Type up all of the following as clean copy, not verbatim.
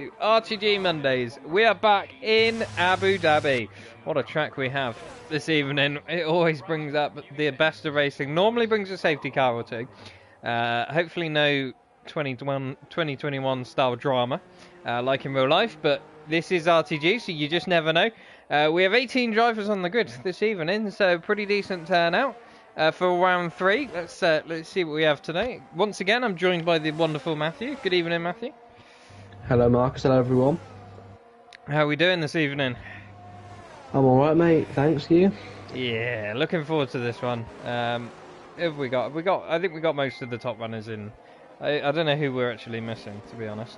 to RTG Mondays. We are back in Abu Dhabi. What a track we have this evening. It always brings up the best of racing. Normally brings a safety car or two. Hopefully no 2021 style drama like in real life, but this is RTG, so you just never know. We have 18 drivers on the grid this evening, so pretty decent turnout. For round 3, let's see what we have today. Once again, I'm joined by the wonderful Matthew. Good evening, Matthew. Hello, Marcus. Hello, everyone. How are we doing this evening? I'm all right, mate. Thanks. You? Yeah, looking forward to this one. Have we got? I think we got most of the top runners in. I don't know who we're actually missing, to be honest.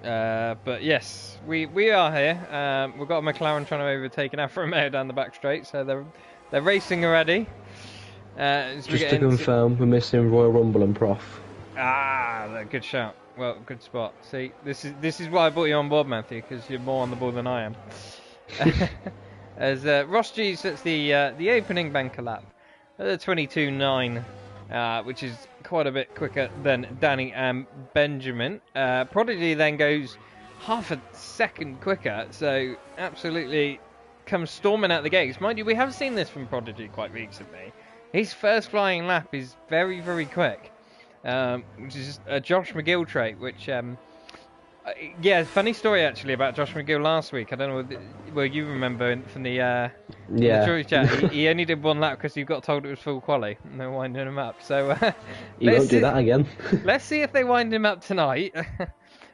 But yes, we are here. We've got a McLaren trying to overtake an Alfa Romeo down the back straight, so they're racing already. Just to confirm, we're missing Royal Rumble and Prof. Good shout. Well, good spot. See, this is why I brought you on board, Matthew, because you're more on the ball than I am. As Ross G sets the opening banker lap at 22.9, which is quite a bit quicker than Danny and Benjamin. Prodigy then goes half a second quicker, so absolutely comes storming out the gates. Mind you, we have seen this from Prodigy quite recently. His first flying lap is very, very quick, which is a Josh McGill trait, which, yeah, funny story actually about Josh McGill last week. I don't know whether you remember from the jury chat. He only did one lap because he got told it was full quali, and they're winding him up. So you won't do that again. Let's see if they wind him up tonight.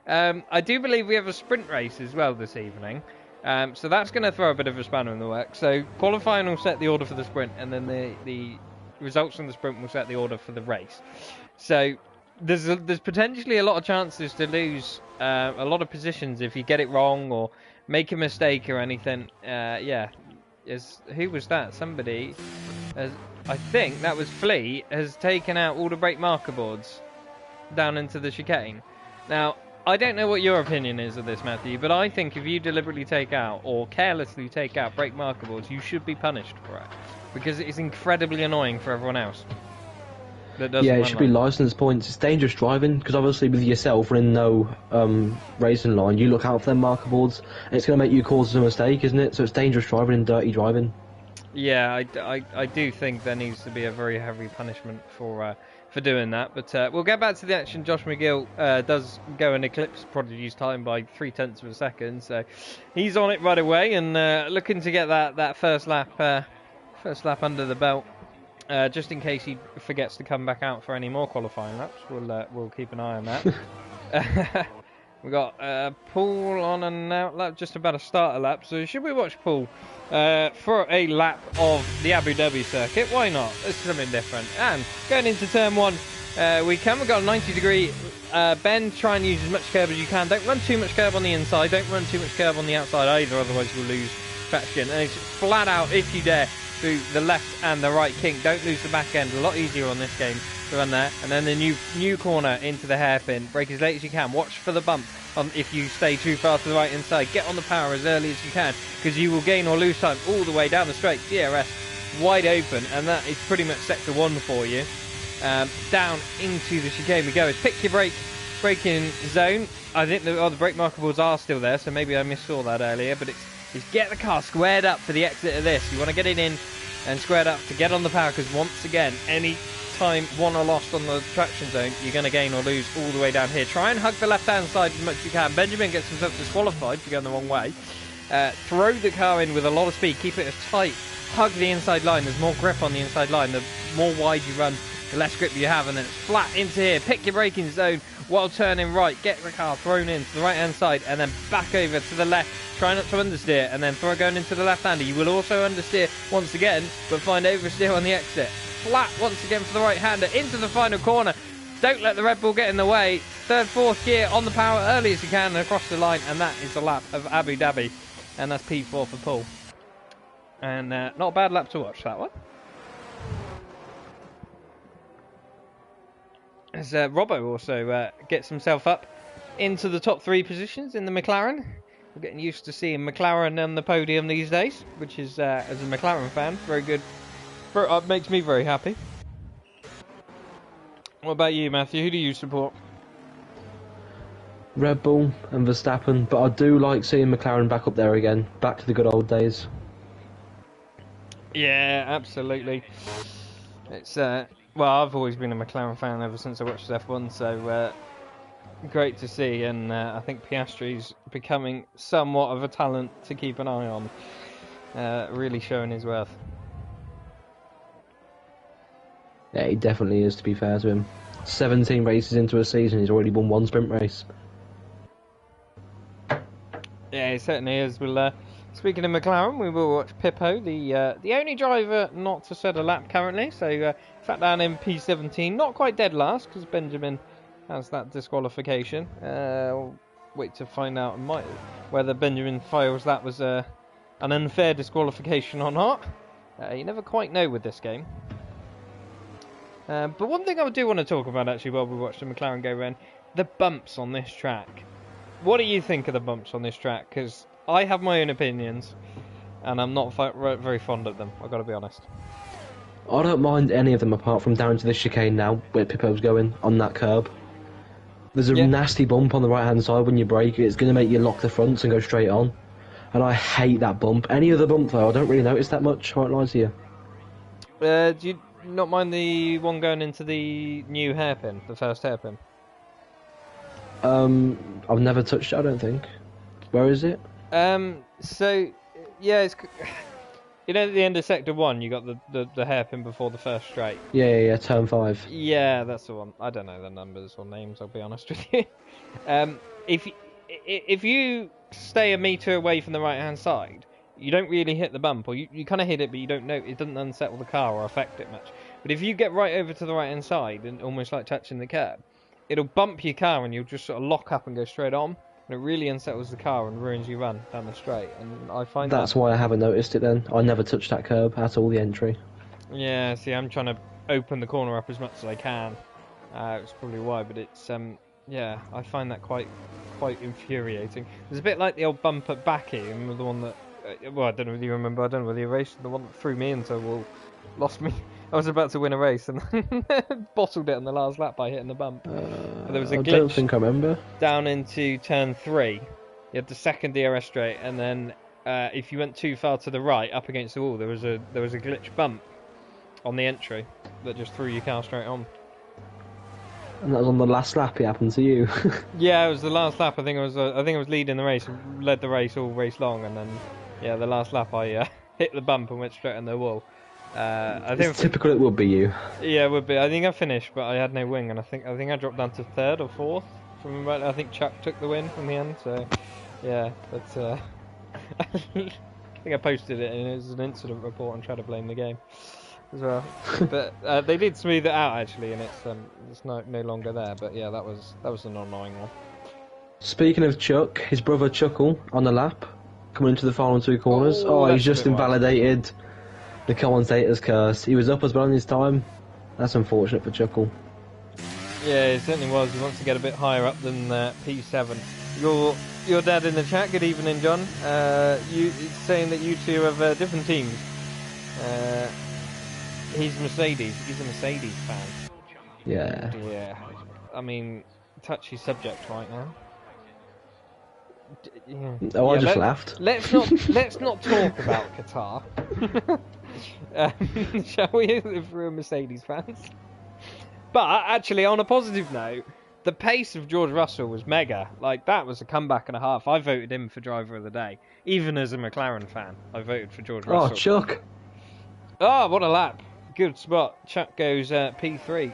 I do believe we have a sprint race as well this evening. So that's going to throw a bit of a spanner in the works. So qualifying will set the order for the sprint, and then the results from the sprint will set the order for the race. So there's potentially a lot of chances to lose a lot of positions if you get it wrong or make a mistake or anything. Who was that? Somebody, I think that was Flea, has taken out all the brake marker boards down into the chicane. Now, I don't know what your opinion is of this, Matthew, but I think if you deliberately take out or carelessly take out brake marker boards, you should be punished for it, because it is incredibly annoying for everyone else. Yeah, it should be licence points. It's dangerous driving, because obviously with yourself running no racing line, you look out for them marker boards, and it's going to make you cause a mistake, isn't it? So it's dangerous driving and dirty driving. Yeah, I do think there needs to be a very heavy punishment for doing that, but we'll get back to the action. Josh McGill does go and eclipse Prodigy's time by 0.3 of a second, so he's on it right away and looking to get that first lap under the belt. Just in case he forgets to come back out for any more qualifying laps, we'll keep an eye on that. We got Paul on an out lap, just about to start a lap. So should we watch Paul for a lap of the Abu Dhabi circuit? Why not? This is something different. And going into turn 1, we've got a 90-degree bend. Try and use as much curb as you can. Don't run too much curb on the inside. Don't run too much curb on the outside either, otherwise you'll lose traction. And it's flat out, if you dare, through the left and the right kink. Don't lose the back end. A lot easier on this game to run there. And then the new corner into the hairpin. Brake as late as you can. Watch for the bump if you stay too far to the right hand side. Get on the power as early as you can, because you will gain or lose time all the way down the straight. DRS wide open, and that is pretty much sector 1 for you. Down into the chicane we go. It's pick your braking zone. I think the brake marker boards are still there, so maybe I missaw that earlier, but it's get the car squared up for the exit of this. You want to get it in and squared up to get on the power, because once again, any time won or lost on the traction zone, you're going to gain or lose all the way down here. Try and hug the left-hand side as much as you can. Benjamin gets himself disqualified for going the wrong way. Throw the car in with a lot of speed. Keep it as tight. Hug the inside line. There's more grip on the inside line. The more wide you run, the less grip you have, and then it's flat into here. Pick your braking zone while turning right. Get the car thrown in to the right-hand side, and then back over to the left. Try not to understeer, and then going into the left-hander. You will also understeer once again, but find oversteer on the exit. Flat once again for the right-hander into the final corner. Don't let the Red Bull get in the way. Third, fourth gear on the power early as you can and across the line, and that is the lap of Abu Dhabi, and that's P4 for Paul. And not a bad lap to watch, that one. As Robbo also gets himself up into the top 3 positions in the McLaren. We're getting used to seeing McLaren on the podium these days, which is, as a McLaren fan, very good. Makes me very happy. What about you, Matthew? Who do you support? Red Bull and Verstappen, but I do like seeing McLaren back up there again, back to the good old days. Yeah, absolutely. It's well, I've always been a McLaren fan ever since I watched F1, so great to see, and I think Piastri's becoming somewhat of a talent to keep an eye on, really showing his worth. Yeah, he definitely is, to be fair to him. 17 races into a season, he's already won one sprint race. Yeah, he certainly is. Well, speaking of McLaren, we will watch Pippo, the only driver not to set a lap currently. So sat down in P17, not quite dead last because Benjamin has that disqualification. We'll wait to find out whether Benjamin feels that was an unfair disqualification or not. You never quite know with this game. But one thing I do want to talk about actually while we watch the McLaren go around, the bumps on this track. What do you think of the bumps on this track? Because I have my own opinions, and I'm not very fond of them, I've got to be honest. I don't mind any of them apart from down to the chicane now, where Pippo's going, on that curb. There's a nasty bump on the right-hand side when you brake. It's going to make you lock the fronts and go straight on. And I hate that bump. Any other bump, though, I don't really notice that much, I won't lie to you. Do you not mind the one going into the new hairpin, the first hairpin? I've never touched it, I don't think. Where is it? So, yeah, it's... You know, at the end of Sector 1, you got the hairpin before the first straight. Yeah, turn 5. Yeah, that's the one. I don't know the numbers or names, I'll be honest with you. If you stay a metre away from the right-hand side, you don't really hit the bump, or you kind of hit it, but you don't know, it doesn't unsettle the car or affect it much. But if you get right over to the right-hand side, and almost like touching the curb, it'll bump your car and you'll just sort of lock up and go straight on. And it really unsettles the car and ruins your run down the straight. And I find that's why I haven't noticed it then. I never touched that curb at all, the entry. Yeah, see, I'm trying to open the corner up as much as I can. It's probably why, but it's yeah, I find that quite infuriating. It's a bit like the old bump at Baku, and the one that well, I don't know whether you remember. I don't know whether you raced the one that threw me into a wall, lost me. I was about to win a race and bottled it on the last lap by hitting the bump. There was a glitch. I don't think I remember. Down into turn 3, you had the second DRS straight, and then if you went too far to the right, up against the wall, there was a glitch bump on the entry that just threw your car straight on. And that was on the last lap. It happened to you. Yeah, it was the last lap. I think I was leading the race, led the race all race long, and then yeah, the last lap I hit the bump and went straight on the wall. I think it's typical. It would be you. Yeah, it would be. I think I finished, but I had no wing, and I think I dropped down to 3rd or 4th. From I think Chuck took the win in the end. So yeah, that's. I think I posted it, and it was an incident report and tried to blame the game as well. But they did smooth it out actually, and it's no longer there. But yeah, that was an annoying one. Speaking of Chuck, his brother Chuckle on the lap coming into the final 2 corners. He's just invalidated. The commentator's curse. He was up as well in his time. That's unfortunate for Chuckle. Yeah, it certainly was. He wants to get a bit higher up than P7. Your dad in the chat. Good evening, John. He's saying that you two have different teams. He's Mercedes. He's a Mercedes fan. Yeah. Yeah. I mean, touchy subject right now. Yeah. I just laughed. Let's not talk about Qatar. Shall we, if we're Mercedes fans? But actually, on a positive note, the pace of George Russell was mega. Like, that was a comeback and a half. I voted him for driver of the day. Even as a McLaren fan, I voted for George Russell. Oh, Chuck. Oh, what a lap. Good spot. Chuck goes P3.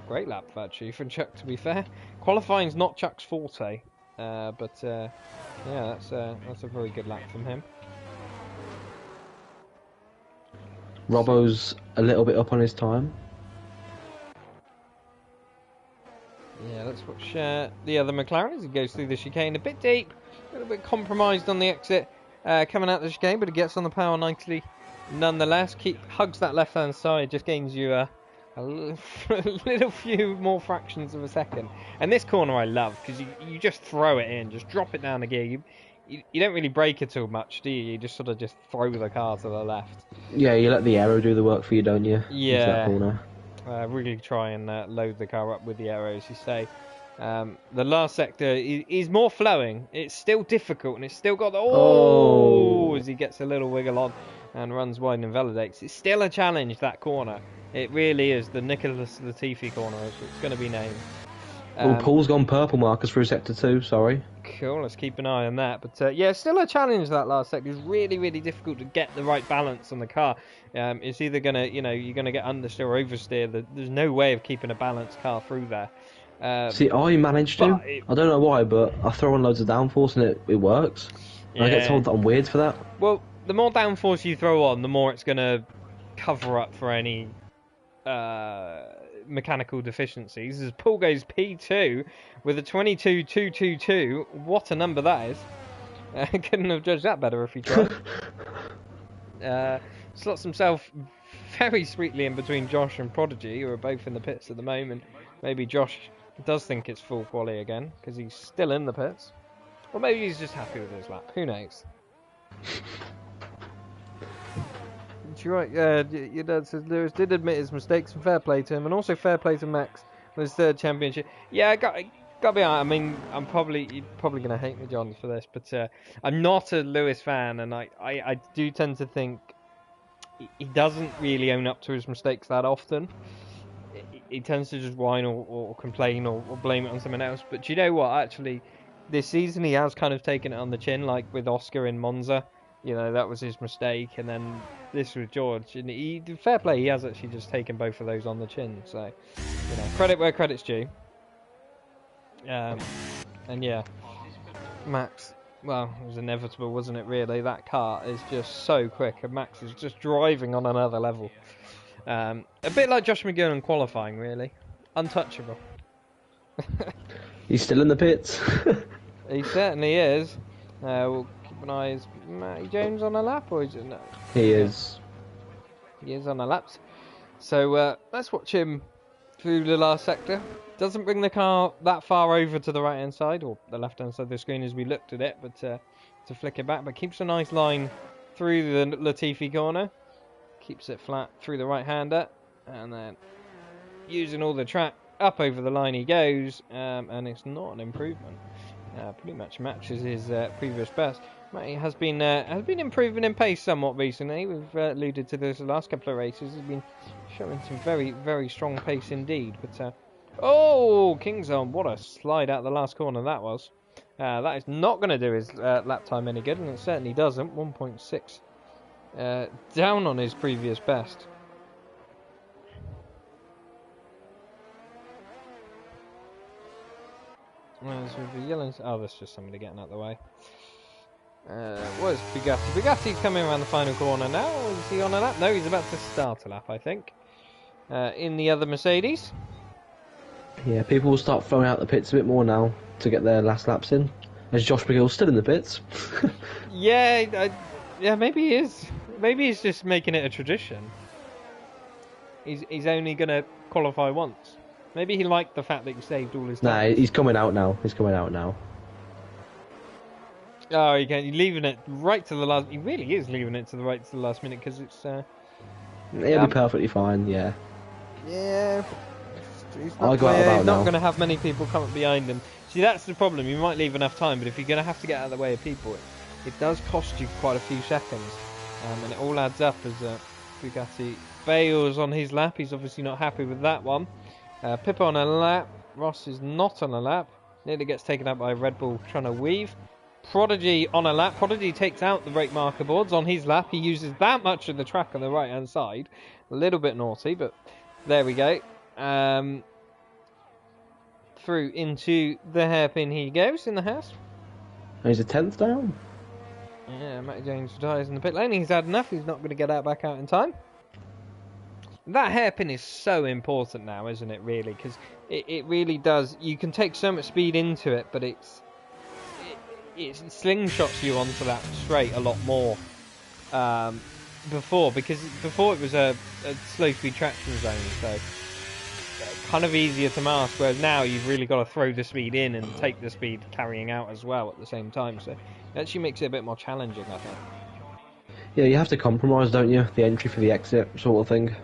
Great lap, actually, from Chuck, to be fair. Qualifying's not Chuck's forte. But yeah, that's a very good lap from him. Robbo's a little bit up on his time. Yeah, let's watch the other McLaren as he goes through the chicane. A bit deep, a little bit compromised on the exit coming out the chicane, but he gets on the power nicely nonetheless. Hugs that left-hand side, just gains you a little few more fractions of a second. And this corner I love, because you just throw it in, just drop it down a gear. You don't really brake it too much, do you? You just sort of just throw the car to the left. Yeah, you let the aero do the work for you, don't you? Yeah. That corner. Really try and load the car up with the aero, as you say. The last sector is more flowing. It's still difficult, and it's still got the as he gets a little wiggle on and runs wide and invalidates. It's still a challenge, that corner. It really is the Nicholas Latifi corner, as it's going to be named. Paul's gone purple markers through sector 2. Sorry. Cool. Let's keep an eye on that. But yeah, still a challenge. That last sector is really, really difficult to get the right balance on the car. It's either gonna, you're gonna get understeer or oversteer. There's no way of keeping a balanced car through there. See, I managed to. I don't know why, but I throw on loads of downforce and it works. And I get told that I'm weird for that. Well, the more downforce you throw on, the more it's going to cover up for any mechanical deficiencies. As Paul goes P2 with a 22.222. What a number that is. Couldn't have judged that better if he tried. Slots himself very sweetly in between Josh and Prodigy, who are both in the pits at the moment. Maybe Josh does think it's full quali again, because he's still in the pits. Or maybe he's just happy with his lap. Who knows? You're right. Your dad says Lewis did admit his mistakes and fair play to him, and also fair play to Max on his third championship. Yeah, I got to be honest. I mean, you're probably going to hate me, John, for this, but I'm not a Lewis fan, and I do tend to think he doesn't really own up to his mistakes that often. He tends to just whine or complain or blame it on someone else. But do you know what? Actually, this season he has kind of taken it on the chin, like with Oscar in Monza. That was his mistake, and then this with George. And fair play, he has actually just taken both of those on the chin. So, credit where credit's due. And yeah, Max. Well, it was inevitable, wasn't it? Really, that car is just so quick, and Max is just driving on another level. A bit like Josh McGill in qualifying, really. Untouchable. He's still in the pits. He certainly is. We'll keep an eye. Is Matty Jones on a lap, or is it no? He is. He is on a lap. So let's watch him through the last sector. Doesn't bring the car that far over to the right-hand side, or the left-hand side of the screen as we looked at it, but to flick it back. But keeps a nice line through the Latifi corner. Keeps it flat through the right-hander, and then using all the track up over the line he goes, and it's not an improvement. Pretty much matches his previous best. Matty has been improving in pace somewhat recently. We've alluded to this the last couple of races. He's been showing some very, very strong pace indeed. But King's-On, what a slide out the last corner that was. That is not going to do his lap time any good, and it certainly doesn't. 1.6. Down on his previous best. That's just somebody getting out of the way. Where's Bugatti? Bugatti's coming around the final corner now. Is he on a lap? No, he's about to start a lap, I think. In the other Mercedes. Yeah, people will start throwing out the pits a bit more now to get their last laps in. As Josh McGill's still in the pits. Yeah, maybe he is. Maybe he's just making it a tradition. He's only going to qualify once. Maybe he liked the fact that he saved all his time. Nah, he's coming out now. Oh, he's leaving it right to the last... He really is leaving it to the last minute, because it's... He'll be perfectly fine, yeah. Yeah. He's not going to have many people come up behind him. See, that's the problem. You might leave enough time, but if you're going to have to get out of the way of people, it does cost you quite a few seconds. And it all adds up as Bugatti bails on his lap. He's obviously not happy with that one. Pippa on a lap. Ross is not on a lap. Nearly gets taken out by Red Bull trying to weave. Prodigy on a lap. Prodigy takes out the brake marker boards on his lap. He uses that much of the track on the right hand side. A little bit naughty, but there we go. Through into the hairpin he goes in the house. He's a 10th down. Yeah, Matty Jones retires in the pit lane. He's had enough. He's not going to get back out in time. That hairpin is so important now, isn't it, really? Because it really does. You can take so much speed into it, but it slingshots you onto that straight a lot more before. Because before it was a slow speed traction zone, so kind of easier to mask. Whereas now you've really got to throw the speed in and take the speed carrying out as well at the same time. So it actually makes it a bit more challenging, I think. Yeah, you have to compromise, don't you? The entry for the exit sort of thing.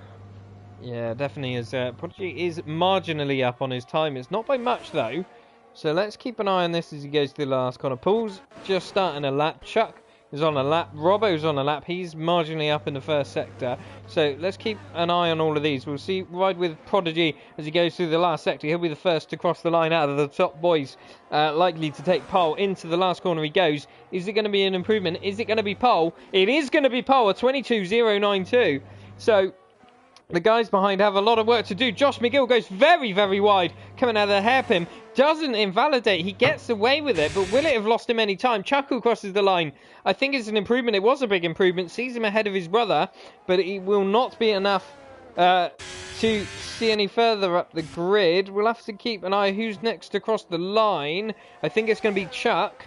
Yeah, definitely is. Prodigy is marginally up on his time. It's not by much, though. So let's keep an eye on this as he goes to the last corner. Paul's just starting a lap. Chuck is on a lap. Robbo's on a lap. He's marginally up in the first sector. So let's keep an eye on all of these. We'll see. Ride with Prodigy as he goes through the last sector. He'll be the first to cross the line out of the top boys. Likely to take pole. Into the last corner he goes. Is it going to be an improvement? Is it going to be pole? It is going to be pole. A 22.092. So the guys behind have a lot of work to do. Josh McGill goes very, very wide coming out of the hairpin. Doesn't invalidate. He gets away with it, but will it have lost him any time? Chuckle crosses the line. I think it's an improvement. It was a big improvement. Sees him ahead of his brother, but it will not be enough to see any further up the grid. We'll have to keep an eye who's next to cross the line. I think it's going to be Chuck.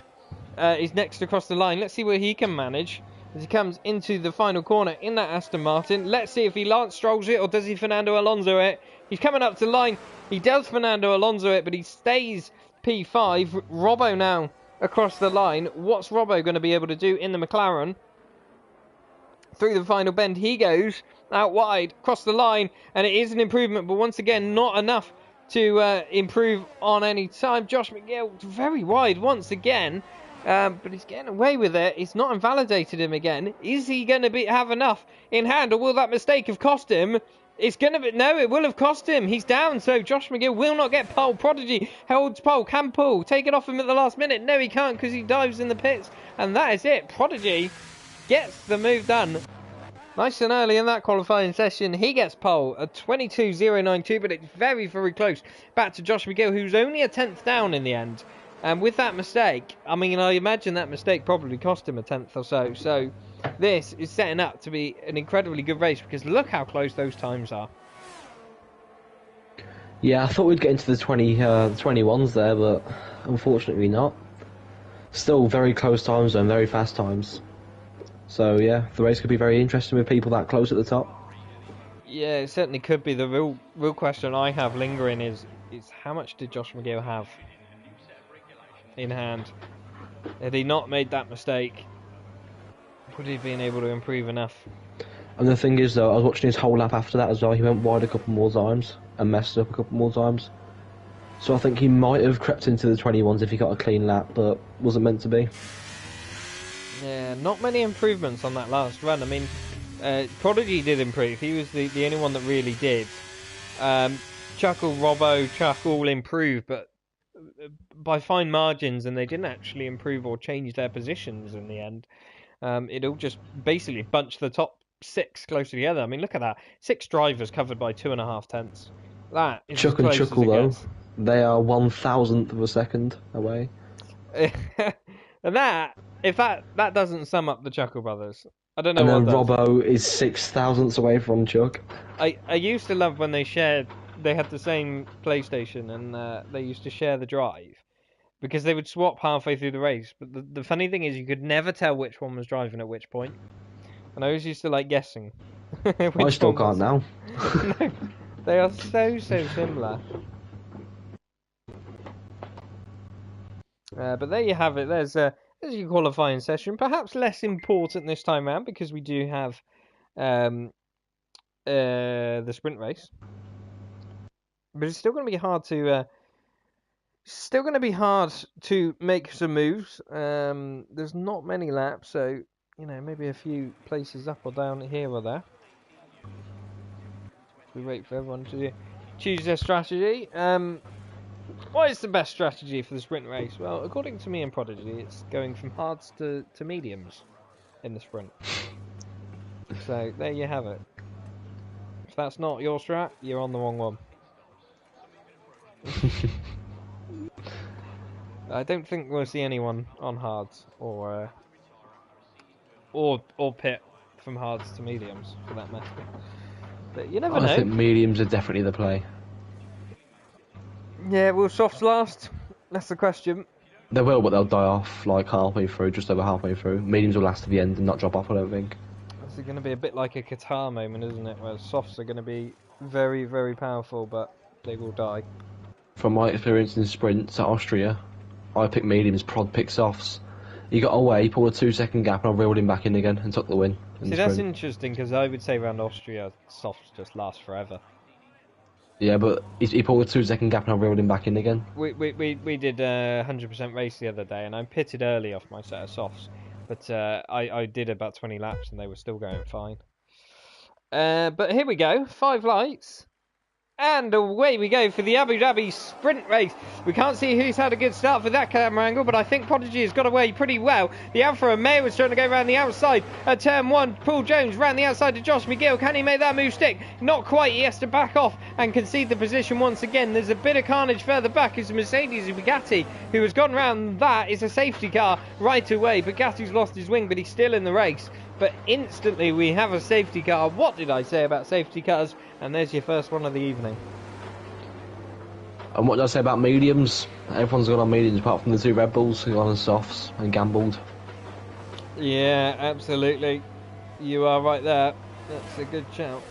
Is next to cross the line. Let's see what he can manage as he comes into the final corner in that Aston Martin. Let's see if he Lance Strolls it or does he Fernando Alonso it. He's coming up to the line. He does Fernando Alonso it, but he stays P5. Robbo now across the line. What's Robbo going to be able to do in the McLaren? Through the final bend he goes. Out wide, across the line, and it is an improvement, but once again, not enough to improve on any time. Josh McGill very wide once again. But he's getting away with it. He's not invalidated him again. Is he going to have enough in hand, or will that mistake have cost him? It's going to be... No, it will have cost him. He's down, so Josh McGill will not get pole. Prodigy holds pole, can pull. Take it off him at the last minute. No, he can't because he dives in the pits. And that is it. Prodigy gets the move done. Nice and early in that qualifying session. He gets pole, a 22.092, but it's very, very close. Back to Josh McGill, who's only a 10th down in the end. And with that mistake, I mean, I imagine that mistake probably cost him a 10th or so. So this is setting up to be an incredibly good race because look how close those times are. Yeah, I thought we'd get into the 21s there, but unfortunately not. Still very close times and very fast times. So yeah, the race could be very interesting with people that close at the top. Yeah, it certainly could be. The real question I have lingering is how much did Josh McGill have in hand? Had he not made that mistake, would he have been able to improve enough? And the thing is, though, I was watching his whole lap after that as well. He went wide a couple more times and messed up a couple more times. So I think he might have crept into the 21s if he got a clean lap, but wasn't meant to be. Yeah, not many improvements on that last run. I mean, Prodigy did improve. He was the only one that really did. Chuckle, Robbo, Chuck all improved, but by fine margins, and they didn't actually improve or change their positions in the end. It all just basically bunched the top 6 closer together. I mean, look at that. 6 drivers covered by 2.5 tenths. That is Chuck as and close Chuckle, as it though, gets. they are 1,000th of a second away. And if that doesn't sum up the Chuckle brothers, I don't know and what then does. Robbo is 6,000ths away from Chuck. I used to love when they had the same PlayStation and they used to share the drive because they would swap halfway through the race. But the funny thing is you could never tell which one was driving at which point. And I always used to like guessing. I still can't now. No, they are so similar. But there you have it. There's your qualifying session. Perhaps less important this time around because we do have the sprint race. But it's still going to be hard to make some moves. There's not many laps, so maybe a few places up or down here or there. We wait for everyone to choose their strategy. What is the best strategy for the sprint race? Well, according to me and Prodigy, it's going from hards to mediums in the sprint. So there you have it. If that's not your strat, you're on the wrong one. I don't think we'll see anyone on hards or pit from hards to mediums for that matter. But you never know. I think mediums are definitely the play. Yeah, will softs last? That's the question. They will, but they'll die off like halfway through, just over halfway through. Mediums will last to the end and not drop off, I don't think. This is going to be a bit like a Qatar moment, isn't it? Where softs are going to be very, very powerful, but they will die. From my experience in sprints at Austria, I picked mediums, Prod picked softs. He got away, pulled a 2-second gap, and I reeled him back in again and took the win. See, that's interesting, because I would say around Austria, softs just last forever. Yeah, but he pulled a 2-second gap and I reeled him back in again. We did 100% race the other day, and I pitted early off my set of softs, but I did about 20 laps and they were still going fine. But here we go, 5 lights. And away we go for the Abu Dhabi sprint race. We can't see who's had a good start for that camera angle, but I think Prodigy has got away pretty well. The Alpha Romeo was trying to go around the outside at turn 1. Paul Jones ran the outside to Josh McGill. Can he make that move stick? Not quite. He has to back off and concede the position once again. There's a bit of carnage further back. It's a Mercedes Bugatti who has gone round. That is a safety car right away. Bugatti's lost his wing, but he's still in the race. But instantly we have a safety car. What did I say about safety cars? And there's your first one of the evening. And what did I say about mediums? Everyone's gone on mediums apart from the 2 Red Bulls who are on softs and gambled. Yeah, absolutely. You are right there. That's a good shout.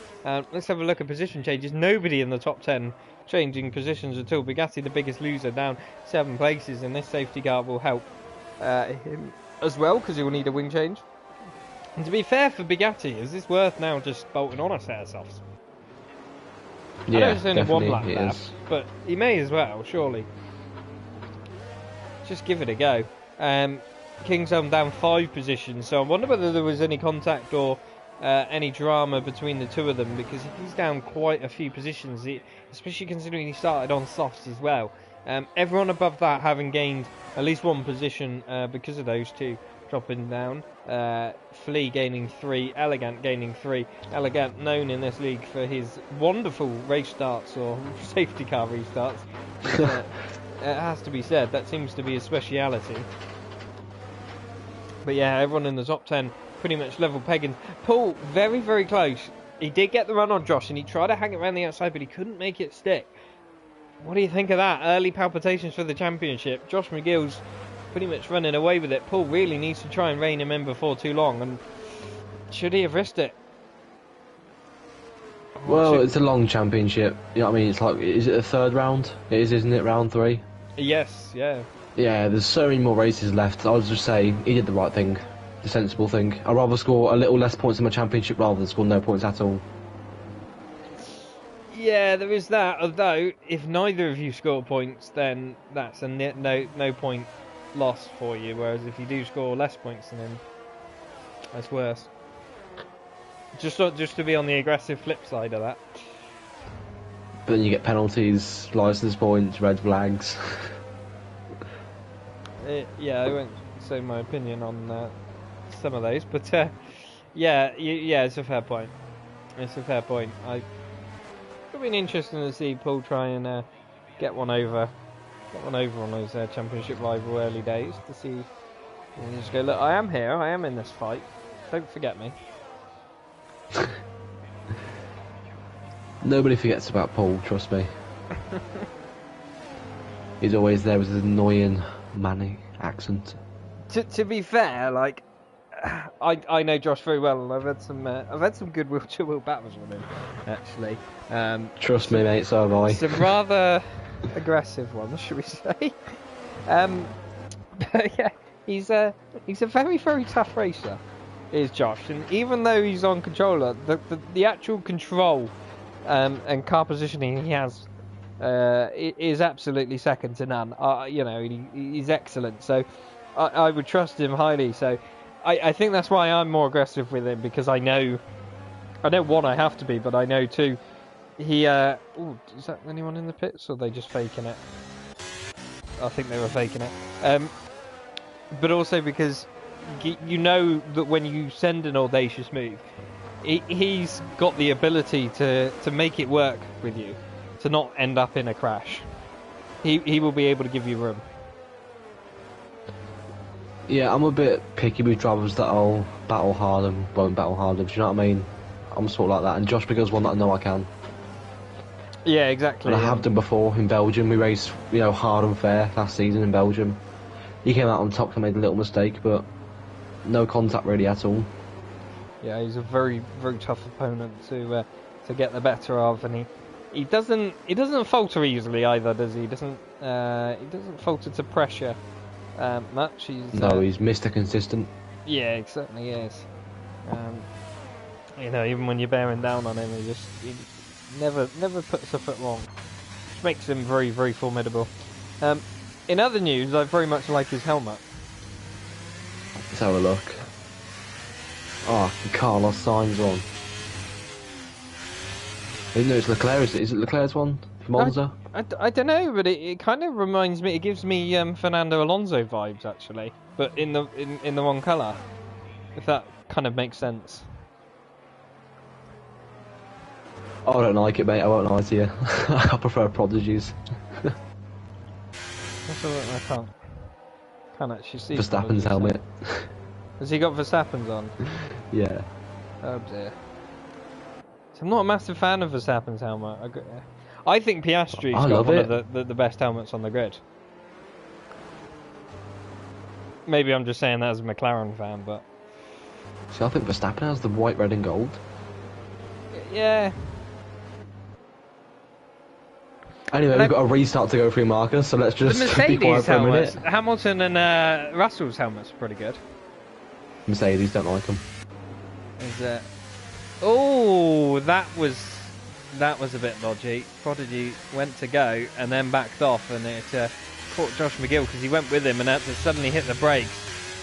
Let's have a look at position changes. Nobody in the top 10 changing positions at all. Bugatti, the biggest loser, down 7 places, and this safety car will help him as well because he will need a wing change. And to be fair for Bugatti, is this worth now just bolting on a set of softs? Yeah, I know it's only 1 lap it is. But he may as well, surely. Just give it a go. Kingsholm down 5 positions, so I wonder whether there was any contact or any drama between the 2 of them, because he's down quite a few positions, especially considering he started on softs as well. Everyone above that having gained at least 1 position because of those 2 dropping down. Flea gaining 3, Elegant gaining 3. Elegant known in this league for his wonderful race starts or safety car restarts. It has to be said, that seems to be his speciality. But yeah, everyone in the top 10 pretty much level pegging. Paul, very, very close. He did get the run on Josh and he tried to hang it around the outside, but he couldn't make it stick. What do you think of that? Early palpitations for the championship. Josh McGill's pretty much running away with it. Paul really needs to try and rein him in before too long, and should he have risked it? Well, it's a long championship, you know what I mean? It's like, is it a 3rd round? It is, isn't it? Round 3? Yes, yeah. Yeah, there's so many more races left. I would just say he did the right thing, the sensible thing. I'd rather score a little less points in my championship rather than score no points at all. Yeah, there is that, although if neither of you score points, then that's a no point loss for you, whereas if you do score less points than him, that's worse. Just to be on the aggressive flip side of that. But then you get penalties, license points, red flags. Yeah, I won't say my opinion on some of those, but yeah, it's a fair point. It's a fair point. It'll be interesting to see Paul try and get one over on those championship rival early days to see. And just go, look, I am here. I am in this fight. Don't forget me. Nobody forgets about Paul, trust me. He's always there with his annoying Manny accent. To be fair, like I know Josh very well, and I've had some good will battles with him, actually. Trust me, mate. So have I. Some rather aggressive ones, should we say? But yeah, he's a very, very tough racer, is Josh. And even though he's on controller, the actual control and car positioning he has is absolutely second to none. You know, he's excellent. So I would trust him highly. So I think that's why I'm more aggressive with him, because I know one, I have to be, but I know two, he is that anyone in the pits, or are they just faking it? I think they were faking it. But also because you know that when you send an audacious move, he's got the ability to make it work with you, to not end up in a crash. He will be able to give you room. Yeah, I'm a bit picky with drivers that'll battle hard and won't battle hard. Do you know what I mean? I'm sort of like that, and Josh Bigger's one that I know I can. Yeah, exactly. And I have done before in Belgium. We raced, hard and fair last season in Belgium. He came out on top and made a little mistake, but no contact really at all. Yeah, he's a very, very tough opponent to get the better of, and he doesn't falter easily either, does he? He doesn't falter to pressure much. He's Mr. Consistent. Yeah, he certainly is. Even when you're bearing down on him, Never puts a foot wrong. Which makes him very, very formidable. In other news, I very much like his helmet. Let's have a look. Oh, Carlos Sainz on. I didn't know it's Leclerc. Is it Leclerc's one for Monza? I don't know, but it kind of reminds me. It gives me Fernando Alonso vibes actually, but in the wrong colour. If that kind of makes sense. I don't like it, mate. I won't lie to you. I prefer Prodigies. I can't actually see. Verstappen's helmet. Has he got Verstappen's on? Yeah. Oh dear. So I'm not a massive fan of Verstappen's helmet. I think Piastri's got one of the best helmets on the grid. Maybe I'm just saying that as a McLaren fan, but... See, I think Verstappen has the white, red and gold. Yeah. Anyway, we've got a restart to go through, Marcus, so let's just be quiet for a minute. Hamilton and Russell's helmets are pretty good. Mercedes, don't like them. Is it? Oh, that was a bit dodgy. Prodigy went to go and then backed off, and it caught Josh McGill because he went with him and had to suddenly hit the brakes.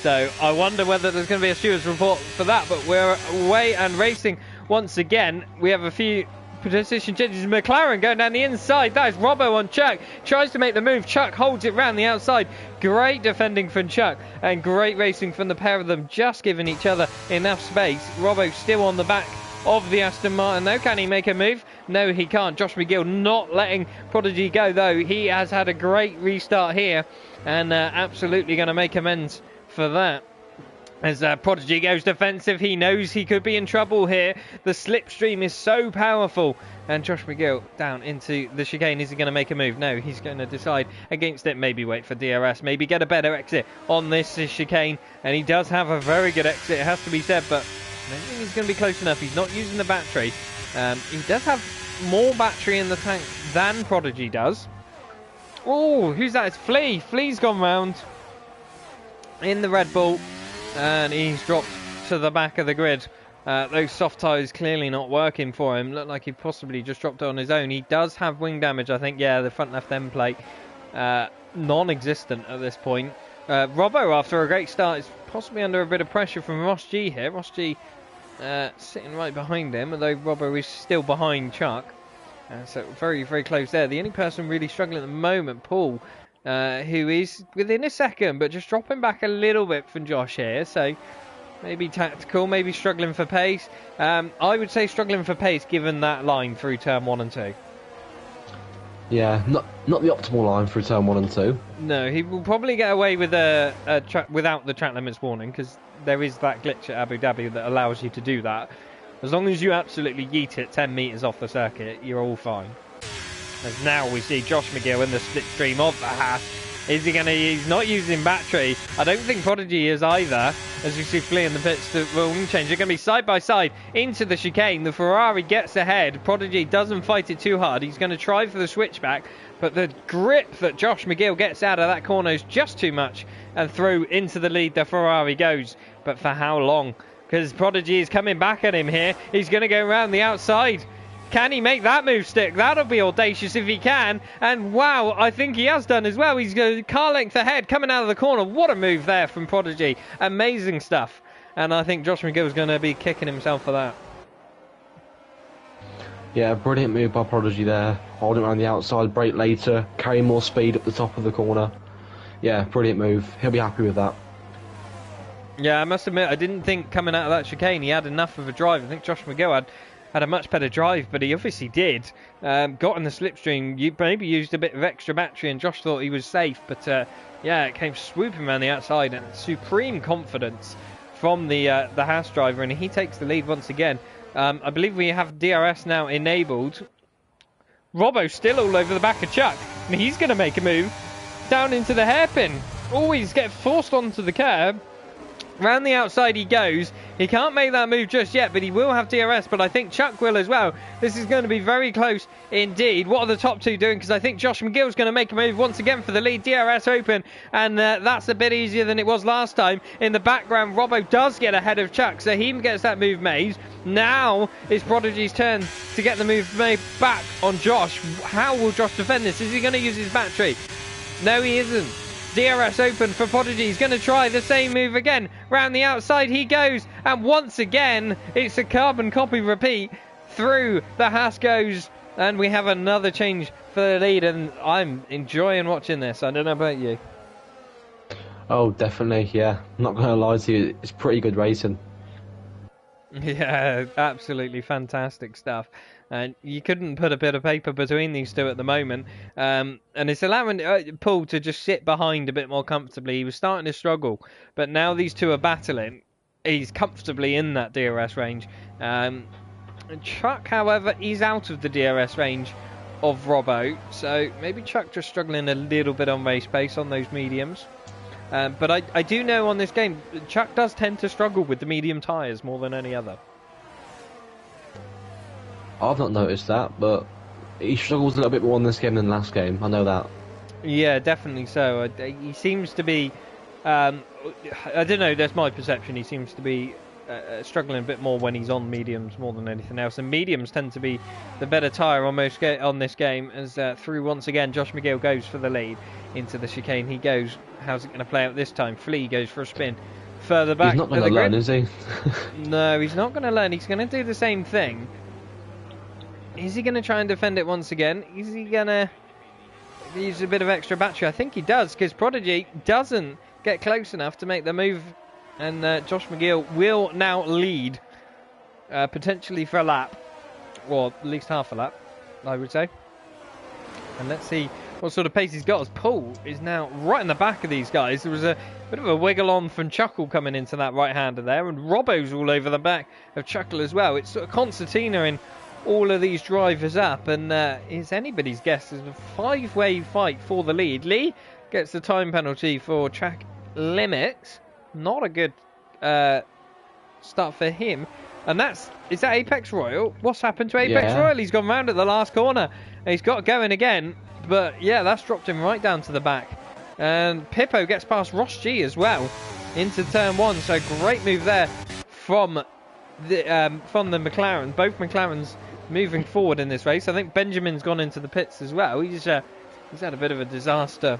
So I wonder whether there's going to be a stewards report for that, but we're away and racing once again. We have a few position changes. McLaren going down the inside. That is Robbo on Chuck. Tries to make the move. Chuck holds it round the outside. Great defending from Chuck and great racing from the pair of them, just giving each other enough space. Robbo still on the back of the Aston Martin though. Can he make a move? No, he can't. Josh McGill not letting Prodigy go though. He has had a great restart here and absolutely going to make amends for that. As Prodigy goes defensive, he knows he could be in trouble here. The slipstream is so powerful. And Josh McGill down into the chicane. Is he going to make a move? No, he's going to decide against it. Maybe wait for DRS. Maybe get a better exit on this chicane. And he does have a very good exit, it has to be said. But I don't think he's going to be close enough. He's not using the battery. He does have more battery in the tank than Prodigy does. Oh, who's that? It's Flea. Flea's gone round in the Red Bull. And he's dropped to the back of the grid. Those soft tyres clearly not working for him. Looked like he possibly just dropped it on his own. He does have wing damage, I think. Yeah, the front left end plate non-existent at this point. Robbo, after a great start, is possibly under a bit of pressure from Ross G here. Ross G sitting right behind him, although Robbo is still behind Chuck. So very, very close there. The only person really struggling at the moment, Paul, who is within a second, but just dropping back a little bit from Josh here. So maybe tactical, maybe struggling for pace. I would say struggling for pace given that line through turn 1 and 2. Yeah, not the optimal line through turn 1 and 2. No, he will probably get away with without the track limits warning, because there is that glitch at Abu Dhabi that allows you to do that. As long as you absolutely yeet it 10 metres off the circuit, you're all fine. As now we see Josh McGill in the slipstream of the Haas. Is he going to... He's not using battery. I don't think Prodigy is either. As you see Flea in the pits to wing change. They're going to be side by side into the chicane. The Ferrari gets ahead. Prodigy doesn't fight it too hard. He's going to try for the switchback. But the grip that Josh McGill gets out of that corner is just too much. And through into the lead the Ferrari goes. But for how long? Because Prodigy is coming back at him here. He's going to go around the outside. Can he make that move stick? That'll be audacious if he can. And wow, I think he has done as well. He's got car length ahead coming out of the corner. What a move there from Prodigy. Amazing stuff. And I think Josh McGill is going to be kicking himself for that. Yeah, brilliant move by Prodigy there. Holding around the outside, brake later, carry more speed up the top of the corner. Yeah, brilliant move. He'll be happy with that. Yeah, I must admit, I didn't think coming out of that chicane he had enough of a drive. I think Josh McGill had a much better drive, but he obviously did. Got in the slipstream, maybe used a bit of extra battery, and Josh thought he was safe. But yeah, it came swooping around the outside, and supreme confidence from the Haas driver, and he takes the lead once again. I believe we have DRS now enabled. Robbo still all over the back of Chuck, and he's going to make a move down into the hairpin. Always get forced onto the curb. Round the outside he goes. He can't make that move just yet, but he will have DRS, but I think Chuck will as well. This is going to be very close indeed. What are the top two doing? Because I think Josh McGill's going to make a move once again for the lead. DRS open, and that's a bit easier than it was last time. In the background, Robbo does get ahead of Chuck, so he gets that move made. Now it's Prodigy's turn to get the move made back on Josh. How will Josh defend this? Is he going to use his battery? No, he isn't. DRS open for Prodigy. He's going to try the same move again. Round the outside he goes. And once again, it's a carbon copy repeat. Through the Haas goes. And we have another change for the lead. And I'm enjoying watching this. I don't know about you. Oh, definitely, yeah. I'm not going to lie to you. It's pretty good racing. Yeah, absolutely fantastic stuff. And you couldn't put a bit of paper between these two at the moment. And it's allowing Paul to just sit behind a bit more comfortably. He was starting to struggle, but now these two are battling. He's comfortably in that DRS range. Chuck, however, is out of the DRS range of Robbo. So maybe Chuck just struggling a little bit on race pace on those mediums. But I do know on this game, Chuck does tend to struggle with the medium tyres more than any other. I've not noticed that, but he struggles a little bit more in this game than last game. I know that. Yeah, definitely so. He seems to be... I don't know, that's my perception. He seems to be struggling a bit more when he's on mediums more than anything else. And mediums tend to be the better tyre on this game. As through once again, Josh McGill goes for the lead into the chicane. He goes. How's it going to play out this time? Flea goes for a spin. Further back. He's not going to learn, is he? No, he's not going to learn. He's going to do the same thing. Is he going to try and defend it once again? Is he going to use a bit of extra battery? I think he does, because Prodigy doesn't get close enough to make the move. And Josh McGill will now lead, potentially for a lap. Or at least half a lap, I would say. And let's see what sort of pace he's got, as Paul is now right in the back of these guys. There was a bit of a wiggle on from Chuckle coming into that right-hander there. And Robbo's all over the back of Chuckle as well. It's sort of concertina in all of these drivers up, and it's anybody's guess. There's a five-way fight for the lead. Lee gets the time penalty for track limits. Not a good start for him. And is that Apex Royal? What's happened to Apex Royal? He's gone round at the last corner. He's got going again, but yeah, that's dropped him right down to the back. And Pippo gets past Ross G as well into turn one. So great move there from the McLaren. Both McLarens moving forward in this race. I think Benjamin's gone into the pits as well. He's had a bit of a disaster,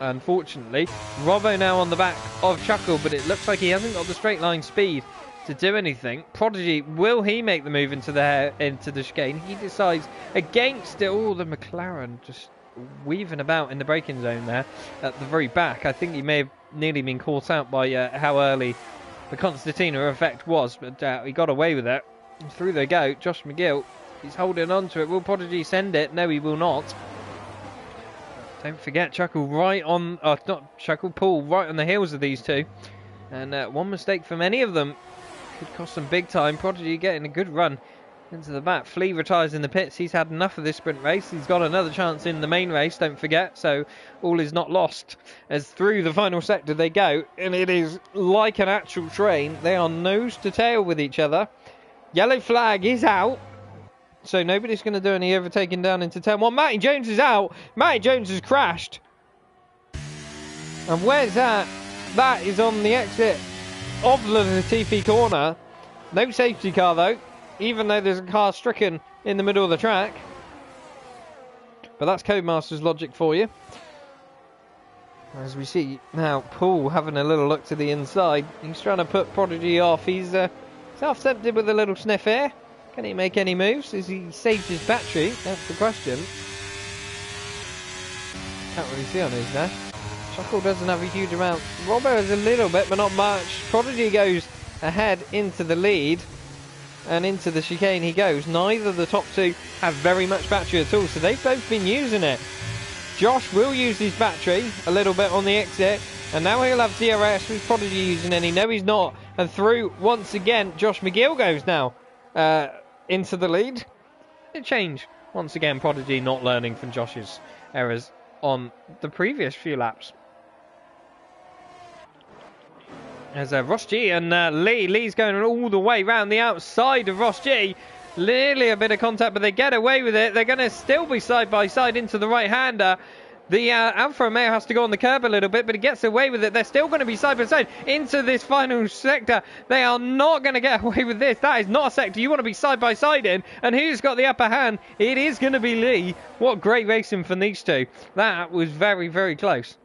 unfortunately. Robbo now on the back of Chuckle, but it looks like he hasn't got the straight line speed to do anything. Prodigy, will he make the move into the chicane? He decides against it. Oh, the McLaren just weaving about in the braking zone there at the very back. I think he may have nearly been caught out by how early the concertina effect was, but he got away with it. Through they go. Josh McGill, he's holding on to it. Will Prodigy send it? No, he will not. Don't forget, Chuckle right on... not Chuckle, Paul right on the heels of these two. And one mistake from any of them could cost them big time. Prodigy getting a good run into the back. Flea retires in the pits. He's had enough of this sprint race. He's got another chance in the main race, don't forget. So all is not lost. As through the final sector they go. And it is like an actual train. They are nose to tail with each other. Yellow flag is out. So nobody's going to do any overtaking down into turn one. Matty Jones is out. Matty Jones has crashed. And where's that? That is on the exit of the Latifi corner. No safety car though, even though there's a car stricken in the middle of the track. But that's Codemaster's logic for you. As we see now, Paul having a little look to the inside. He's trying to put Prodigy off. He's self-tempted with a little sniff here. Can he make any moves? Has he saved his battery? That's the question. Can't really see on his there. Chuckle doesn't have a huge amount. Robbo has a little bit, but not much. Prodigy goes ahead into the lead. And into the chicane he goes. Neither of the top two have very much battery at all, so they've both been using it. Josh will use his battery a little bit on the exit. And now he'll have DRS with Prodigy using any. No, he's not. And through once again, Josh McGill goes now into the lead. A change. Once again, Prodigy not learning from Josh's errors on the previous few laps. There's Ross G and Lee. Lee's going all the way round the outside of Ross G. Nearly a bit of contact, but they get away with it. They're going to still be side by side into the right-hander. The Alfa Romeo has to go on the curb a little bit, but he gets away with it. They're still going to be side by side into this final sector. They are not going to get away with this. That is not a sector you want to be side by side in. And who's got the upper hand? It is going to be Lee. What great racing from these two. That was very, very close.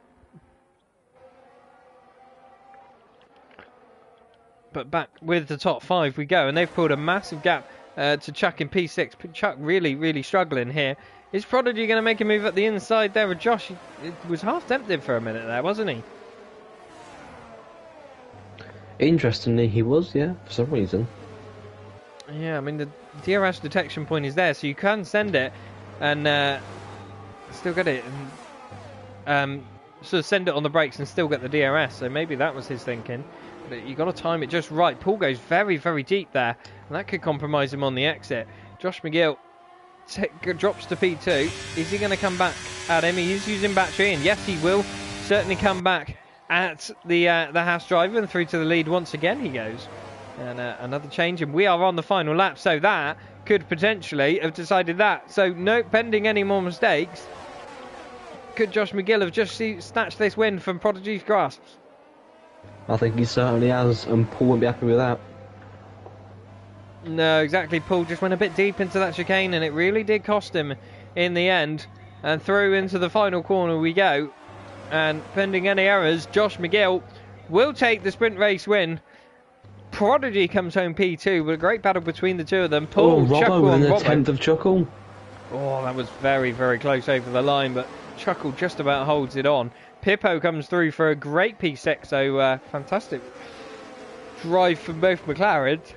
But back with the top 5 we go, and they've pulled a massive gap to Chuck in P6. Chuck really, really struggling here. Is Prodigy going to make a move at the inside there with Josh? He was half tempted for a minute there, wasn't he? Interestingly, he was, yeah, for some reason. Yeah, I mean, the DRS detection point is there, so you can send it and still get it. And, sort of send it on the brakes and still get the DRS, so maybe that was his thinking. But you've got to time it just right. Paul goes very, very deep there, and that could compromise him on the exit. Josh McGill drops to P2. Is he going to come back at him? He is using battery, and yes, he will certainly come back at the Haas driver, and through to the lead once again he goes. And another change, and we are on the final lap, so that could potentially have decided that. So no, pending any more mistakes, could Josh McGill have just snatched this win from Prodigy's grasps? I think he certainly has, and Paul won't be happy with that. No, exactly. Paul just went a bit deep into that chicane, and it really did cost him in the end. And through into the final corner we go. And pending any errors, Josh McGill will take the sprint race win. Prodigy comes home P2 with a great battle between the two of them. Paul, Robbo within a tenth of Chuckle. Oh, that was very, very close over the line, but Chuckle just about holds it on. Pippo comes through for a great P6, so fantastic drive from both McLarens.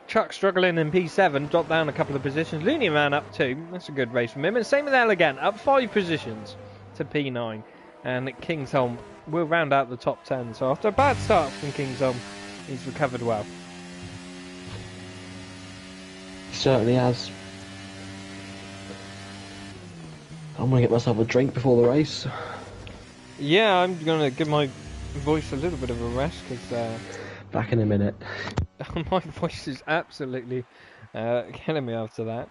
Chuck struggling in P7, dropped down a couple of positions. Looney Man up 2, that's a good race from him. And same with Elegant, up 5 positions to P9. And Kingsholm will round out the top 10. So after a bad start from Kingsholm, he's recovered well. He certainly has. I'm going to get myself a drink before the race. Yeah, I'm going to give my voice a little bit of a rest because... Back in a minute. My voice is absolutely killing me after that.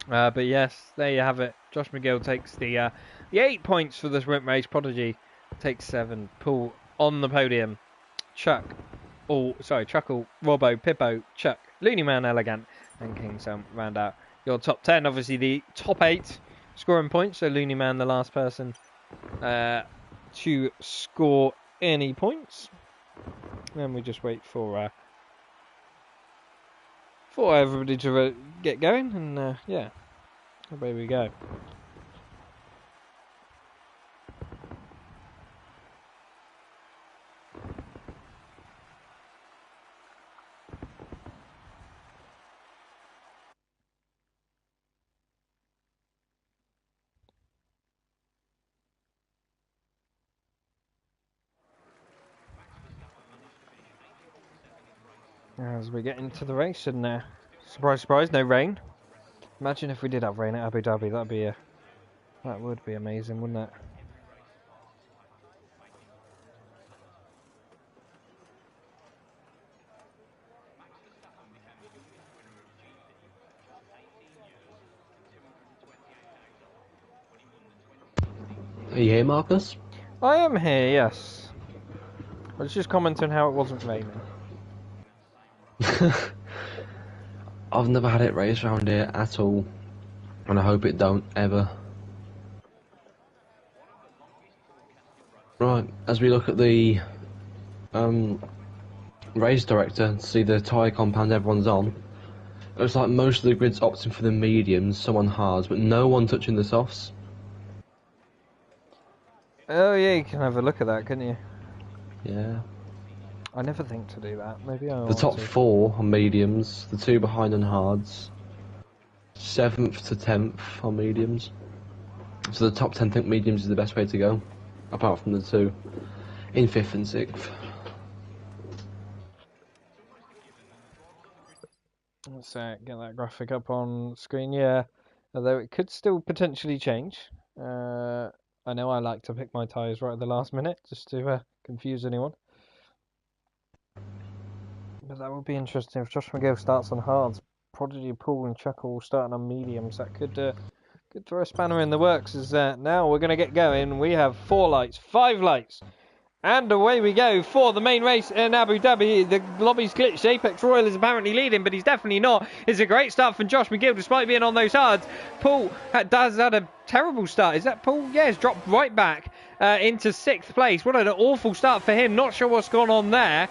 But yes, there you have it. Josh McGill takes the 8 points for the sprint race. Prodigy takes 7. Paul on the podium. Chuckle, Robbo, Pippo, Chuck, Looney Man, Elegant, and Kingsholm round out your top 10. Obviously, the top 8 scoring points. So Looney Man, the last person to score any points. Then we just wait for everybody to get going, and yeah, away we go. As we get into the race, and surprise, surprise, no rain. Imagine if we did have rain at Abu Dhabi. That would be amazing, wouldn't it? Are you here, Marcus? I am here, yes. I was just commenting how it wasn't raining. I've never had it race around here at all, and I hope it don't ever. Right, as we look at the race director and see the tyre compound everyone's on, it looks like most of the grid's opting for the mediums, some on hards, but no one touching the softs. Oh yeah, you can have a look at that, couldn't you? Yeah. I never think to do that. Maybe I. The top 4 on mediums, the 2 behind on hards, 7th to 10th on mediums. So the top 10 think mediums is the best way to go, apart from the 2 in 5th and 6th. Let's get that graphic up on screen. Yeah, although it could still potentially change. I know I like to pick my tyres right at the last minute just to confuse anyone. But that would be interesting if Josh McGill starts on hards. Prodigy, Paul and Chuckle starting on mediums. That could throw a spanner in the works. As now we're going to get going. We have 4 lights, 5 lights. And away we go for the main race in Abu Dhabi. The lobby's glitched. Apex Royal is apparently leading, but he's definitely not. It's a great start from Josh McGill, despite being on those hards. Paul does had a terrible start. Is that Paul? Yeah, he's dropped right back into 6th place. What an awful start for him. Not sure what's gone on there.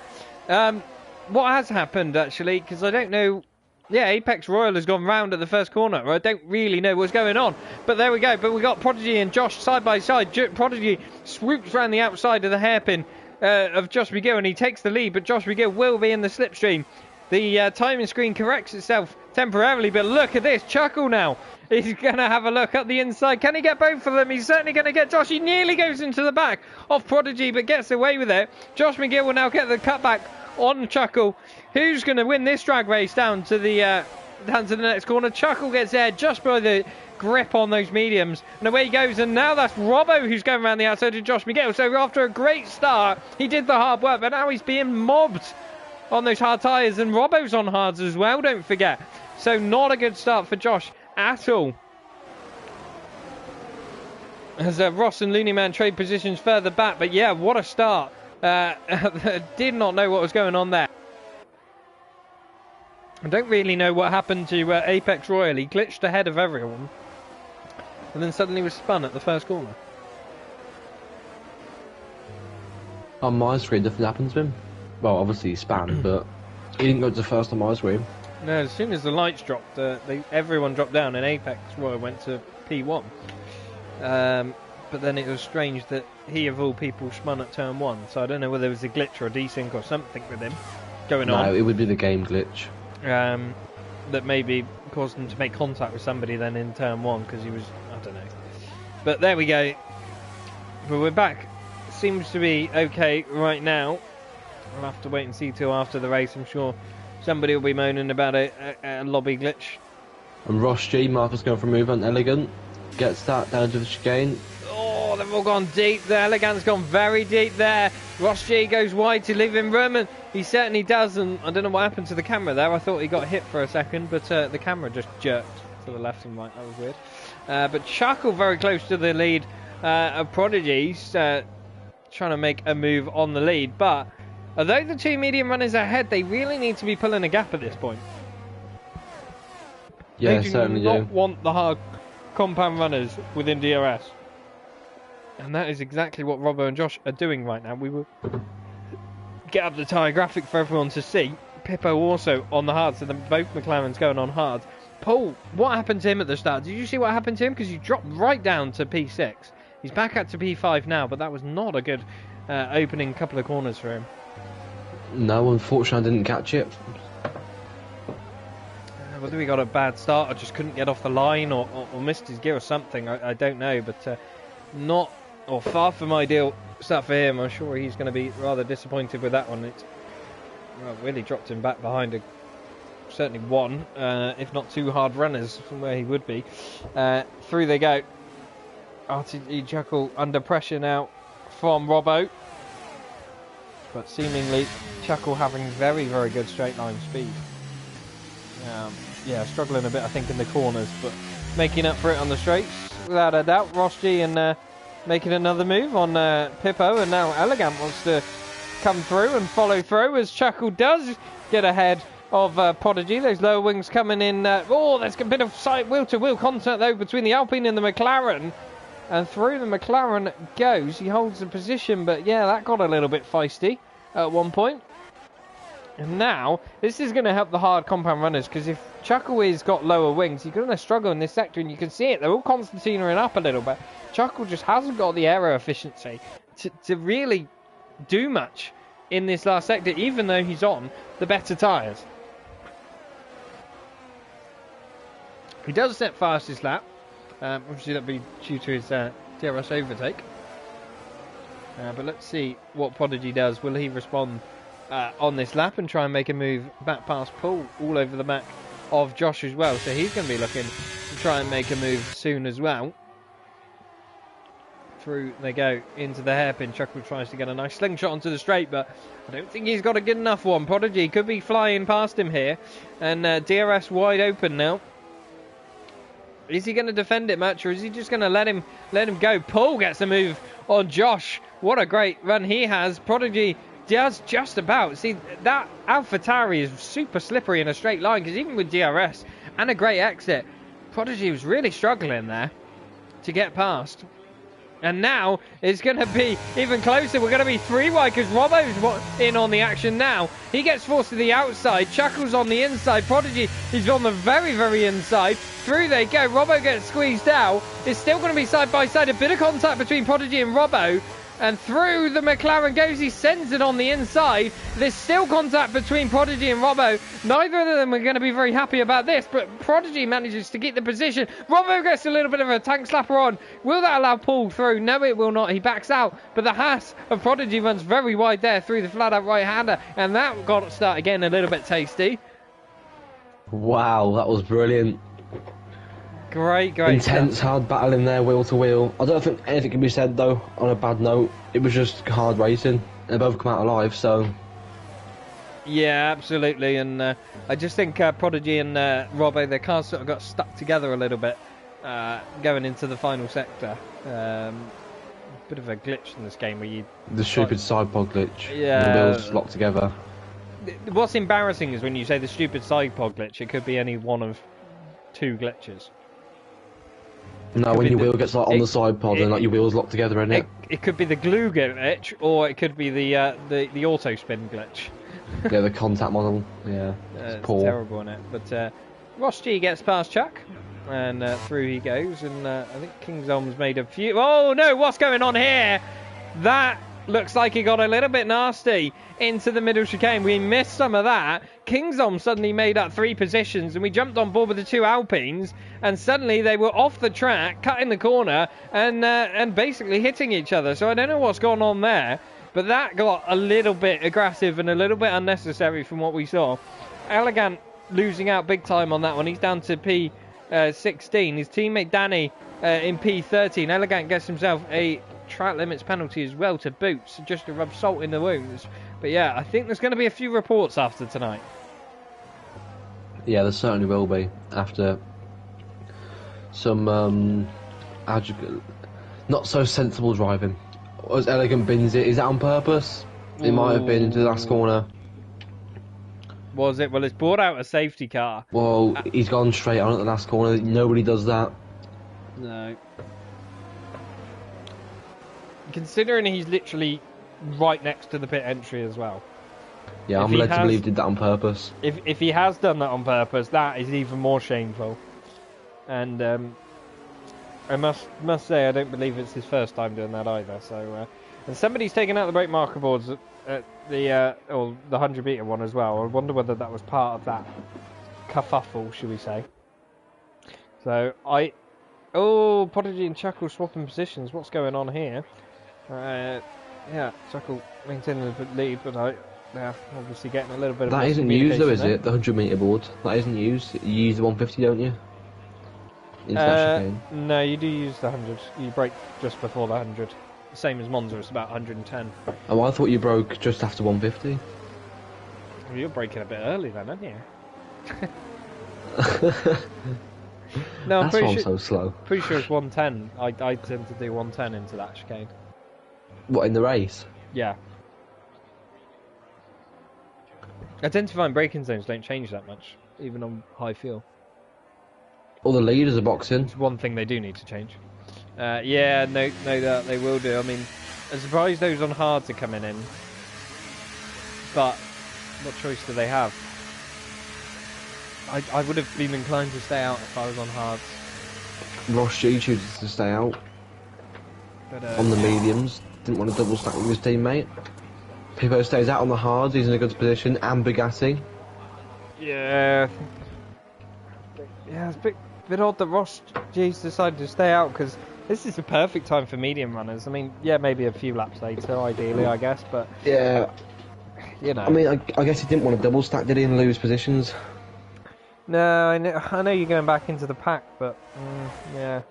What has happened, actually, because I don't know. Yeah, Apex Royal has gone round at the first corner. I don't really know what's going on. But there we go. But we got Prodigy and Josh side by side. Prodigy swoops around the outside of the hairpin of Josh McGill, and he takes the lead. But Josh McGill will be in the slipstream. The timing screen corrects itself temporarily. But look at this. Chuckle now. He's going to have a look at the inside. Can he get both of them? He's certainly going to get Josh. He nearly goes into the back of Prodigy, but gets away with it. Josh McGill will now get the cutback on Chuckle. Who's going to win this drag race down to the next corner? Chuckle gets there just by the grip on those mediums, and away he goes. And now that's Robbo who's going around the outside of Josh McGill. So after a great start, he did the hard work, but now he's being mobbed on those hard tyres, and Robbo's on hards as well, don't forget. So not a good start for Josh at all. As Ross and Looney Man trade positions further back, but yeah, what a start. Did not know what was going on there. I don't really know what happened to Apex Royal. He glitched ahead of everyone and then suddenly was spun at the first corner. On my screen, nothing happened to him. Well, obviously he span, but he didn't go to the first on my screen. No, as soon as the lights dropped, everyone dropped down and Apex Royal went to P1. But then it was strange that he, of all people, spun at turn 1. So I don't know whether it was a glitch or a desync or something with him going on. No, it would be the game glitch. That maybe caused him to make contact with somebody then in turn 1 because he was, I don't know. But there we go. But we're back. Seems to be okay right now. We'll have to wait and see till after the race. I'm sure somebody will be moaning about a lobby glitch. And Ross G, Marcus going for a move on Elegant. Gets that down to the chicane. Oh, they've all gone deep. The Elegant's gone very deep there. Ross G goes wide to leave him room, and he certainly does. And I don't know what happened to the camera there. I thought he got hit for a second, but the camera just jerked to the left and right. That was weird. But Chuckle very close to the lead of Prodigy's, trying to make a move on the lead. But although the 2 medium runners are ahead, they really need to be pulling a gap at this point. Yeah, they certainly do not want the hard compound runners within DRS. And that is exactly what Robbo and Josh are doing right now. We will get up the tyre graphic for everyone to see. Pippo also on the hard, so both McLarens going on hard. Paul, what happened to him at the start? Did you see what happened to him? Because he dropped right down to P6. He's back up to P5 now, but that was not a good opening couple of corners for him. No, unfortunately I didn't catch it. Whether he got a bad start or just couldn't get off the line or missed his gear or something, I don't know. But not, or far from ideal start for him. I'm sure he's going to be rather disappointed with that one. It really dropped him back behind certainly one, if not 2 hard runners from where he would be. Through they go. RTG Chuckle under pressure now from Robbo. But seemingly Chuckle having very, very good straight line speed. Yeah, struggling a bit I think in the corners, but making up for it on the straights without a doubt. Ross G and making another move on Pippo, and now Elegant wants to come through and follow through as Chuckle does get ahead of Prodigy. Those lower wings coming in. There's a bit of side wheel-to-wheel contact though between the Alpine and the McLaren. And through the McLaren goes. He holds the position, but yeah, that got a little bit feisty at one point. And now, this is going to help the hard compound runners, because if Chuckle has got lower wings, he's going to struggle in this sector, and you can see it. They're all Constantinaing up a little bit. Chuckle just hasn't got the aero efficiency to really do much in this last sector, even though he's on the better tyres. He does set fastest lap. Obviously, that'd be due to his DRS overtake. But let's see what Prodigy does. Will he respond on this lap and try and make a move back past Paul, all over the back of Josh as well? So he's going to be looking to try and make a move soon as well. through they go into the hairpin. Chuckle tries to get a nice slingshot onto the straight, but I don't think he's got a good enough one. Prodigy could be flying past him here, and DRS wide open now. Is he going to defend it much, or is he just going to let him go? Paul gets a move on Josh. What a great run he has. Prodigy does just about. See, that AlphaTauri is super slippery in a straight line, because even with DRS and a great exit, Prodigy was really struggling there to get past. And now it's going to be even closer. We're going to be 3 wide because Robbo's in on the action now. He gets forced to the outside. Chuckle's on the inside. Prodigy is on the very, very inside. Through they go. Robbo gets squeezed out. It's still going to be side by side. A bit of contact between Prodigy and Robbo. And through the McLaren goes. He sends it on the inside. There's still contact between Prodigy and Robbo. Neither of them are going to be very happy about this, but Prodigy manages to get the position. Robbo gets a little bit of a tank slapper on. Will that allow Paul through? No, it will not. He backs out. But the Haas of Prodigy runs very wide there through the flat-out right-hander. And that got to start again a little bit tasty. Wow, that was brilliant. Great intense, stuff. hard battle in there, wheel to wheel. I don't think anything can be said though on a bad note. It was just hard racing. They both come out alive, so yeah, absolutely. And I just think Prodigy and Robbo, their cars sort of got stuck together a little bit going into the final sector. Bit of a glitch in this game where you the stupid side pod glitch. Yeah, the wheels locked together. What's embarrassing is when you say the stupid side pod glitch, it could be any one of 2 glitches. No, when your wheel gets like on the side pod and like your wheels locked together in it. It could be the glue glitch, or it could be the auto spin glitch. Yeah, the contact model. Yeah, it's poor. Terrible in it. But Ross G gets past Chuck, and through he goes. And I think Kingsholm's made a few. Oh no! What's going on here? That looks like he got a little bit nasty into the middle chicane. We missed some of that. Kingsholm suddenly made up 3 positions, and we jumped on board with the 2 Alpines, and suddenly they were off the track, cutting the corner, and basically hitting each other. So I don't know what's going on there, but that got a little bit aggressive and a little bit unnecessary from what we saw. Elegant losing out big time on that one. He's down to P16. His teammate Danny in P13. Elegant gets himself a track limits penalty as well to boot, so just to rub salt in the wounds. But yeah, I think there's going to be a few reports after tonight. Yeah, there certainly will be after some not so sensible driving. Was Elegant bins it? Is that on purpose? It might have been into the last corner. Was it? Well, it's brought out a safety car. Well, he's gone straight on at the last corner. Nobody does that. No. Considering he's literally right next to the pit entry as well. Yeah, I'm led to believe he did that on purpose. If he has done that on purpose, that is even more shameful. And I must say, I don't believe it's his first time doing that either. So, and somebody's taken out the brake marker boards at the 100 metre one as well. I wonder whether that was part of that kerfuffle, should we say? So Prodigy and Chuckle swapping positions. What's going on here? Yeah, Chuckle maintaining the lead, but obviously getting a little bit of that isn't used though, is it? The 100 metre board that isn't used. You use the 150, don't you? No, you do use the 100. You brake just before the 100. Same as Monza, it's about 110. Oh, I thought you broke just after 150. Well, you're braking a bit early then, aren't you? No, I'm That's why I'm so slow. Pretty sure it's 110. I tend to do 110 into that chicane. What, in the race? Yeah. I tend to find braking zones don't change that much, even on high fuel. All the leaders are boxing. It's one thing they do need to change. Yeah, no doubt they will do. I mean, I'm surprised those on hards are coming in. But what choice do they have? I would have been inclined to stay out if I was on hards. Ross G chooses to stay out. But, on the mediums. Didn't want to double stack with his teammate. Pippo stays out on the hards. He's in a good position. And Bugatti. Yeah. Yeah, it's a bit odd that Ross G's decided to stay out, because this is the perfect time for medium runners. I mean, yeah, maybe a few laps later, ideally, I guess, but... Yeah. You know. I mean, I guess he didn't want to double stack, did he, and lose positions? No, I know you're going back into the pack, but yeah,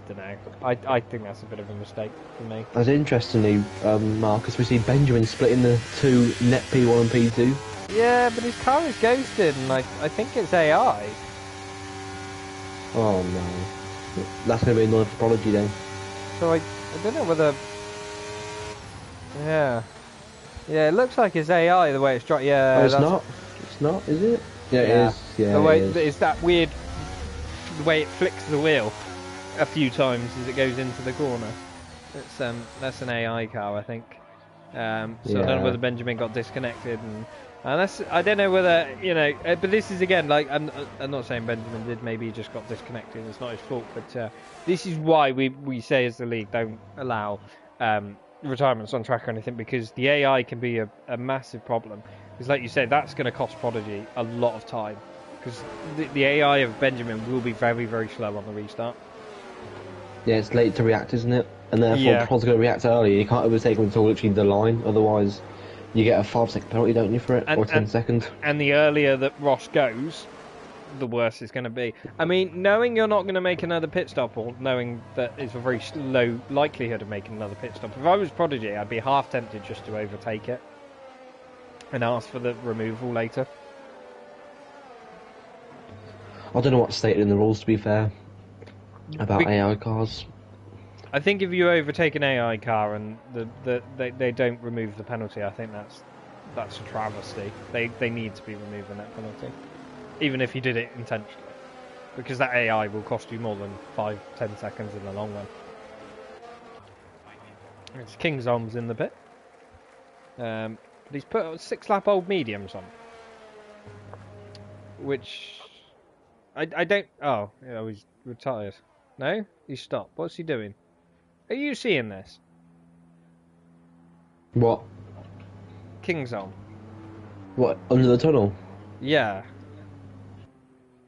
don't know. I think that's a bit of a mistake for me. As interestingly, Marcus, we see Benjamin splitting the two net P1 and P2. Yeah, but his car is ghosted, and I think it's AI. Oh no, that's going to be another topology then. So I don't know whether. Yeah, it looks like it's AI the way it's dropped. Yeah, oh, it's not. It's not, is it? Yeah, it is. Yeah, the way it is. It's that weird. The way it flicks the wheel a few times as it goes into the corner. That's an AI car, I think. So I don't know whether Benjamin got disconnected, and that's, I don't know whether, but this is again, like, I'm not saying Benjamin did, maybe he just got disconnected, it's not his fault, but this is why we say as the league don't allow retirements on track or anything, because the AI can be a massive problem. Because like you said, that's going to cost Prodigy a lot of time, because the AI of Benjamin will be very, very slow on the restart. Yeah, it's late to react, isn't it? And therefore, Pod's going to react early. You can't overtake him until literally the line, otherwise you get a 5-second penalty, don't you, for it? Or 10 seconds. And the earlier that Ross goes, the worse it's going to be. I mean, knowing you're not going to make another pit stop, or knowing that it's a very low likelihood of making another pit stop, if I was Prodigy, I'd be half tempted just to overtake it and ask for the removal later. I don't know what's stated in the rules, to be fair, about AI cars. I think if you overtake an AI car and they don't remove the penalty, I think that's a travesty. They need to be removing that penalty, even if you did it intentionally, because that AI will cost you more than 5-10 seconds in the long run. It's King Zom's in the pit. But he's put 6-lap old mediums on, which I don't. Oh, yeah, he's retired. No, he stopped. What's he doing? Are you seeing this? What? King Zom. What, under the tunnel? Yeah.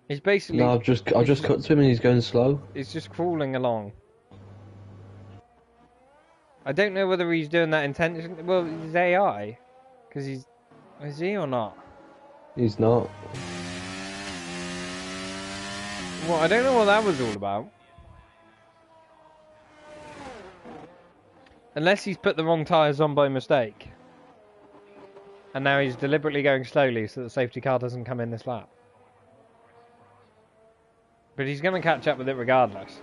He's basically. No, I've just cut to him and he's going slow. He's just crawling along. I don't know whether he's doing that intentionally. Well, he's AI, because is he or not? He's not. Well, I don't know what that was all about. Unless he's put the wrong tyres on by mistake. And now he's deliberately going slowly so the safety car doesn't come in this lap. But he's going to catch up with it regardless.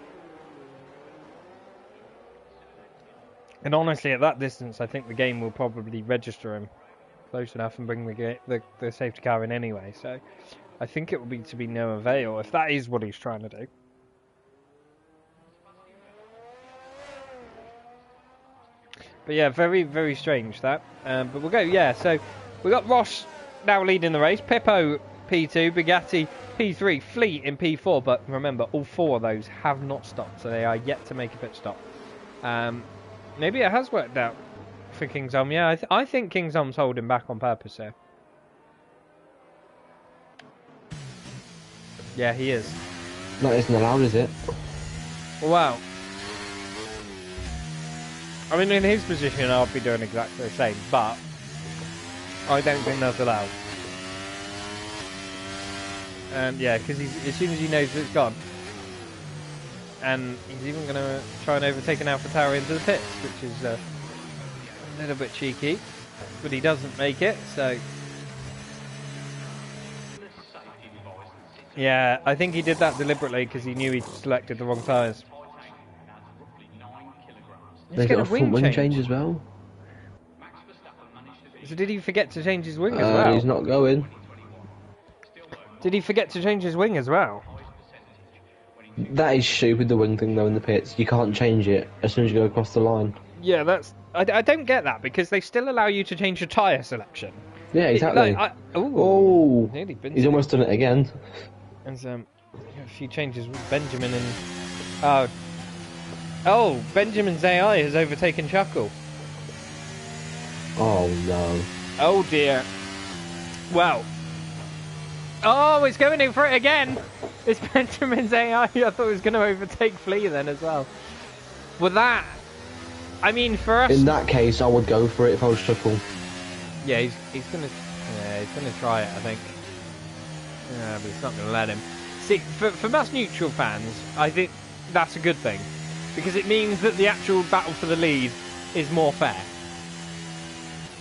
And honestly, at that distance, I think the game will probably register him close enough and bring the safety car in anyway. So I think it will be to be no avail if that is what he's trying to do. But yeah, very, very strange that. But we'll go, yeah. So we got Ross now leading the race. Pippo P2, Bugatti P3, Fleet in P4. But remember, all 4 of those have not stopped, so they are yet to make a pit stop. Maybe it has worked out for King Zom. Yeah, I think King Zom's holding back on purpose here. Yeah, he is. That isn't allowed, is it? Wow. I mean, in his position, I'd be doing exactly the same, but I don't think that's allowed. Yeah, because as soon as he knows that it's gone, and he's even going to try and overtake an AlphaTauri into the pits, which is a little bit cheeky, but he doesn't make it, so... Yeah, I think he did that deliberately because he knew he'd selected the wrong tyres. They got a front wing change as well. So did he forget to change his wing as well? He's not going. Did he forget to change his wing as well? That is stupid, the wing thing though in the pits. You can't change it as soon as you go across the line. Yeah, that's... I don't get that, because they still allow you to change your tyre selection. Yeah, exactly. He's almost done it again. And a few changes with Benjamin and... Oh, Benjamin's AI has overtaken Chuckle. Oh no. Oh dear. Wow. Oh, it's going in for it again. It's Benjamin's AI. I thought it was going to overtake Flea then as well. Well, that... I mean, for us... In that case, I would go for it if I was Chuckle. Yeah, he's going to try it, I think. Yeah, but he's not going to let him. See, for us neutral fans, I think that's a good thing. because it means that the actual battle for the lead is more fair.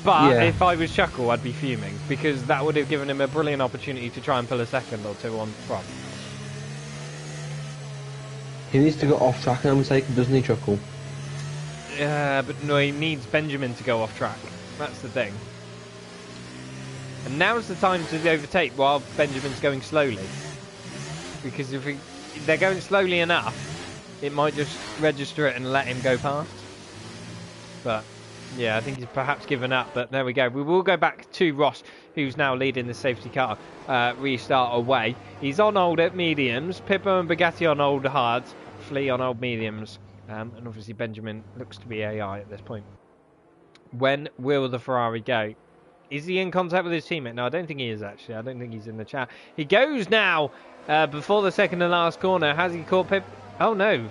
But if I was Chuckle, I'd be fuming, because that would have given him a brilliant opportunity to try and pull a second or two on front. He needs to go off track and overtake, doesn't he, Chuckle? Yeah, but no, he needs Benjamin to go off track. That's the thing. And now's the time to overtake while Benjamin's going slowly. Because if they're going slowly enough, it might just register it and let him go past. But yeah, I think he's perhaps given up, but there we go. We will go back to Ross, who's now leading the safety car restart away. He's on old mediums, Pippo and Bugatti on old hards, Flea on old mediums, and obviously Benjamin looks to be AI at this point. When will the Ferrari go? Is he in contact with his teammate? No, I don't think he is, actually. I don't think he's in the chat. He goes now before the second and last corner. Has he caught Pip? Oh, no.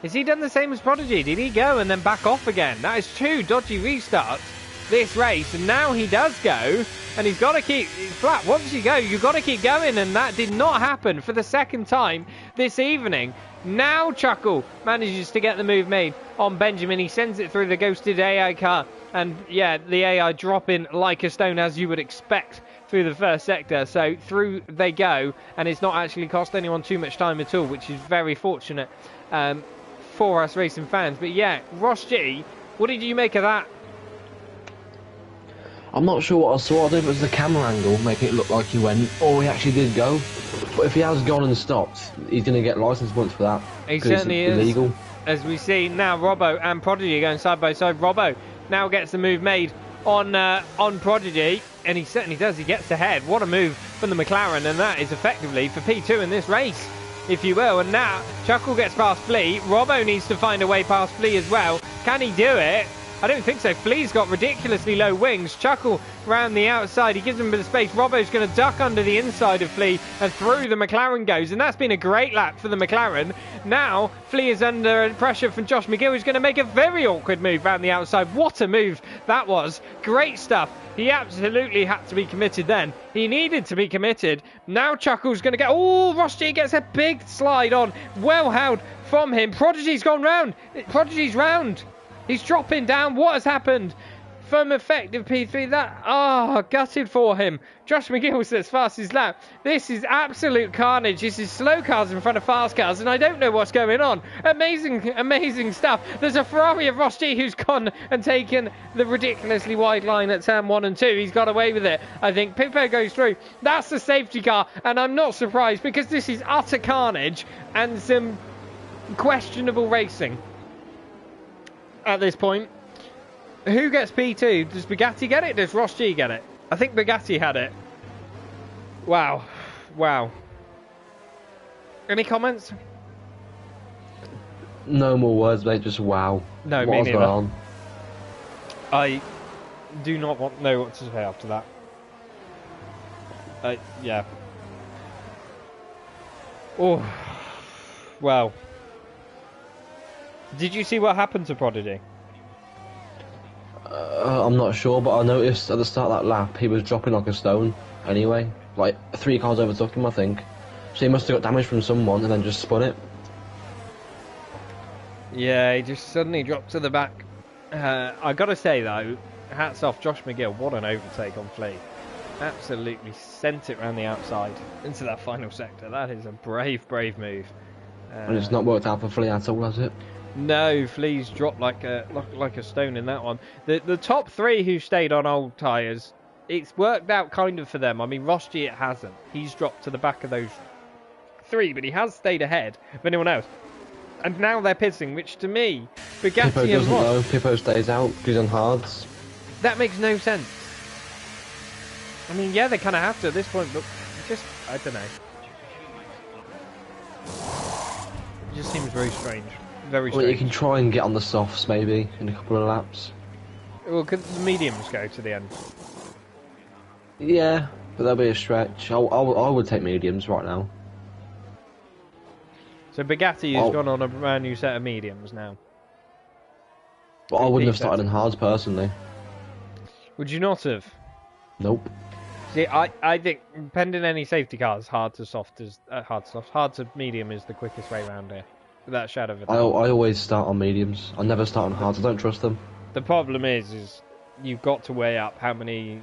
Has he done the same as Prodigy? Did he go and then back off again? That is 2 dodgy restarts this race, and now he does go, and he's got to keep flat. Once you go, you've got to keep going, and that did not happen for the second time this evening. Now Chuckle manages to get the move made on Benjamin. He sends it through the ghosted AI car, and yeah, the AI dropping like a stone, as you would expect through the first sector. So through they go, and it's not actually cost anyone too much time at all, which is very fortunate for us racing fans. But yeah, Ross G, what did you make of that? I'm not sure what I saw. I don't know if it was the camera angle making it look like he went, or he actually did go. But if he has gone and stopped, he's going to get licence points for that. He certainly is. Illegal. As we see now, Robbo and Prodigy going side by side. Robbo now gets the move made on Prodigy, and he certainly does. He gets ahead. What a move from the McLaren, and that is effectively for P2 in this race, if you will. And now Chuckle gets past Flea. Robbo needs to find a way past Flea as well. Can he do it? I don't think so. Flea's got ridiculously low wings. Chuckle round the outside. He gives him a bit of space. Robbo's going to duck under the inside of Flea, and through the McLaren goes. And that's been a great lap for the McLaren. Now Flea is under pressure from Josh McGill, who's going to make a very awkward move round the outside. What a move that was. Great stuff. He absolutely had to be committed then. He needed to be committed. Now Chuckle's going to get... Oh, Ross G gets a big slide on. Well held from him. Prodigy's gone round. Prodigy's round. He's dropping down. What has happened? From effective P3, that... gutted for him. Josh McGill says fastest lap. This is absolute carnage. This is slow cars in front of fast cars, and I don't know what's going on. Amazing, amazing stuff. There's a Ferrari of Ross G who's gone and taken the ridiculously wide line at turn 1 and 2. He's got away with it. I think Pippo goes through. That's the safety car, and I'm not surprised, because this is utter carnage and some questionable racing at this point. Who gets P2? Does Bugatti get it? Does Ross G get it? I think Bugatti had it. Wow. Wow. Any comments? No more words, mate. Just wow. No, me neither. Going on? I do not know what to say after that. Yeah. Oh. Wow. Did you see what happened to Prodigy? I'm not sure, but I noticed at the start of that lap he was dropping like a stone anyway. Like 3 cars overtook him, I think. So he must have got damage from someone and then just spun it. Yeah, he just suddenly dropped to the back. I gotta say though, hats off Josh McGill. What an overtake on Flea. Absolutely sent it round the outside into that final sector. That is a brave, brave move. And it's not worked out for Flea at all, has it? No, Flea's dropped like a stone in that one. The top 3 who stayed on old tyres, it's worked out kind of for them. I mean, Ross G, it hasn't. He's dropped to the back of those 3, but he has stayed ahead of anyone else. And now they're pissing, which to me, Bugatti Pippo doesn't know. Pippo stays out because he's on hards. That makes no sense. I mean, yeah, they kind of have to at this point, but just, I don't know. It just seems very strange. Very strange. Well, you can try and get on the softs maybe in a couple of laps. Well, could the mediums go to the end? Yeah, but that'll be a stretch. I would take mediums right now. So Bugatti has gone on a brand new set of mediums now. But I wouldn't have started in hards personally. Would you not have? Nope. See, I think pending any safety cars, hard to medium is the quickest way around here. without a shadow of a doubt. I always start on mediums. I never start on hards. I don't trust them. The problem is you've got to weigh up how many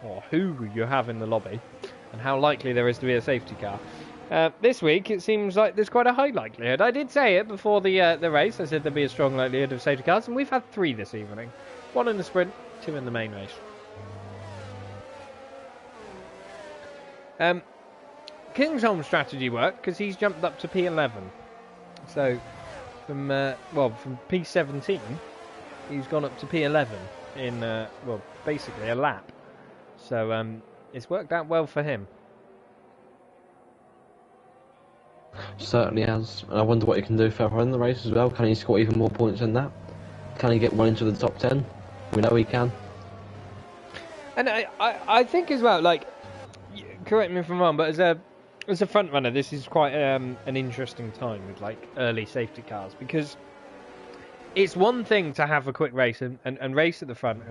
or who you have in the lobby and how likely there is to be a safety car. This week, it seems like there's quite a high likelihood. I did say it before the race. I said there'd be a strong likelihood of safety cars, and we've had 3 this evening. 1 in the sprint, 2 in the main race. Kingsholm's strategy worked because he's jumped up to P11. So, from P17, he's gone up to P11 in, basically a lap. So, it's worked out well for him. Certainly has. And I wonder what he can do further in the race as well. Can he score even more points than that? Can he get one into the top 10? We know he can. And I think as well, like, correct me if I'm wrong, but as a front runner, this is quite an interesting time with like early safety cars, because it's one thing to have a quick race and race at the front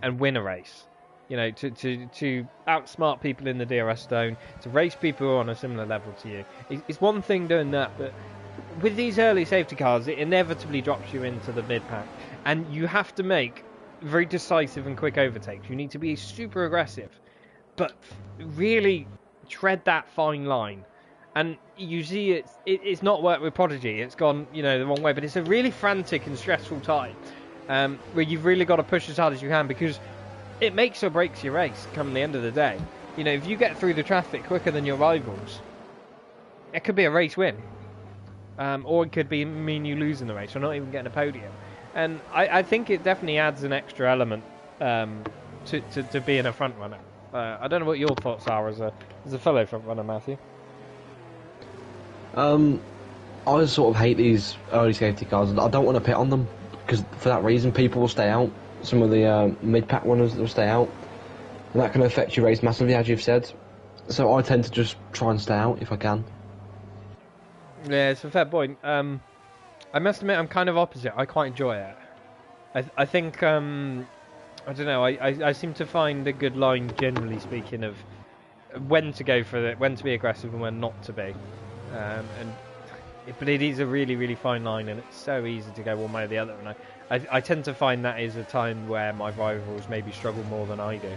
and win a race. You know, to outsmart people in the DRS zone, to race people who are on a similar level to you. It's one thing doing that, but with these early safety cars, it inevitably drops you into the mid-pack. And you have to make very decisive and quick overtakes. You need to be super aggressive, but really tread that fine line. And you see it's not worked with Prodigy. It's gone, the wrong way. But it's a really frantic and stressful time where you've really got to push as hard as you can, because it makes or breaks your race come the end of the day. If you get through the traffic quicker than your rivals, it could be a race win. Or it could mean you losing the race or not even getting a podium. And I think it definitely adds an extra element to being a front runner. I don't know what your thoughts are as a fellow front runner, Matthew. I sort of hate these early safety cars. I don't want to pit on them, because for that reason people will stay out. Some of the mid-pack runners will stay out, and that can affect your race massively, as you've said. So I tend to just try and stay out if I can. Yeah, it's a fair point. I must admit, I'm kind of opposite. I quite enjoy it. I think, I don't know, I seem to find a good line, generally speaking, of when to go for it, when to be aggressive and when not to be. But it is a really, really fine line, and it's so easy to go one way or the other. And I tend to find that is a time where my rivals maybe struggle more than I do.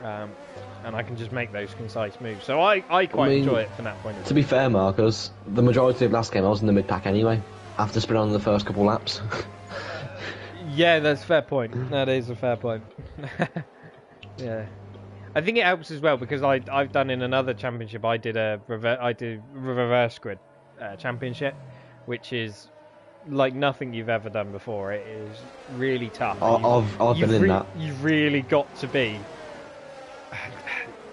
And I can just make those concise moves. So I quite enjoy it from that point of view. To be fair, Marcus, the majority of last game I was in the mid-pack anyway, after spinning on the first couple laps. Yeah, that's a fair point. That is a fair point. Yeah. I think it helps as well, because I've done in another championship, I did reverse grid championship, which is like nothing you've ever done before. It is really tough. I've been in that. You've really got to be.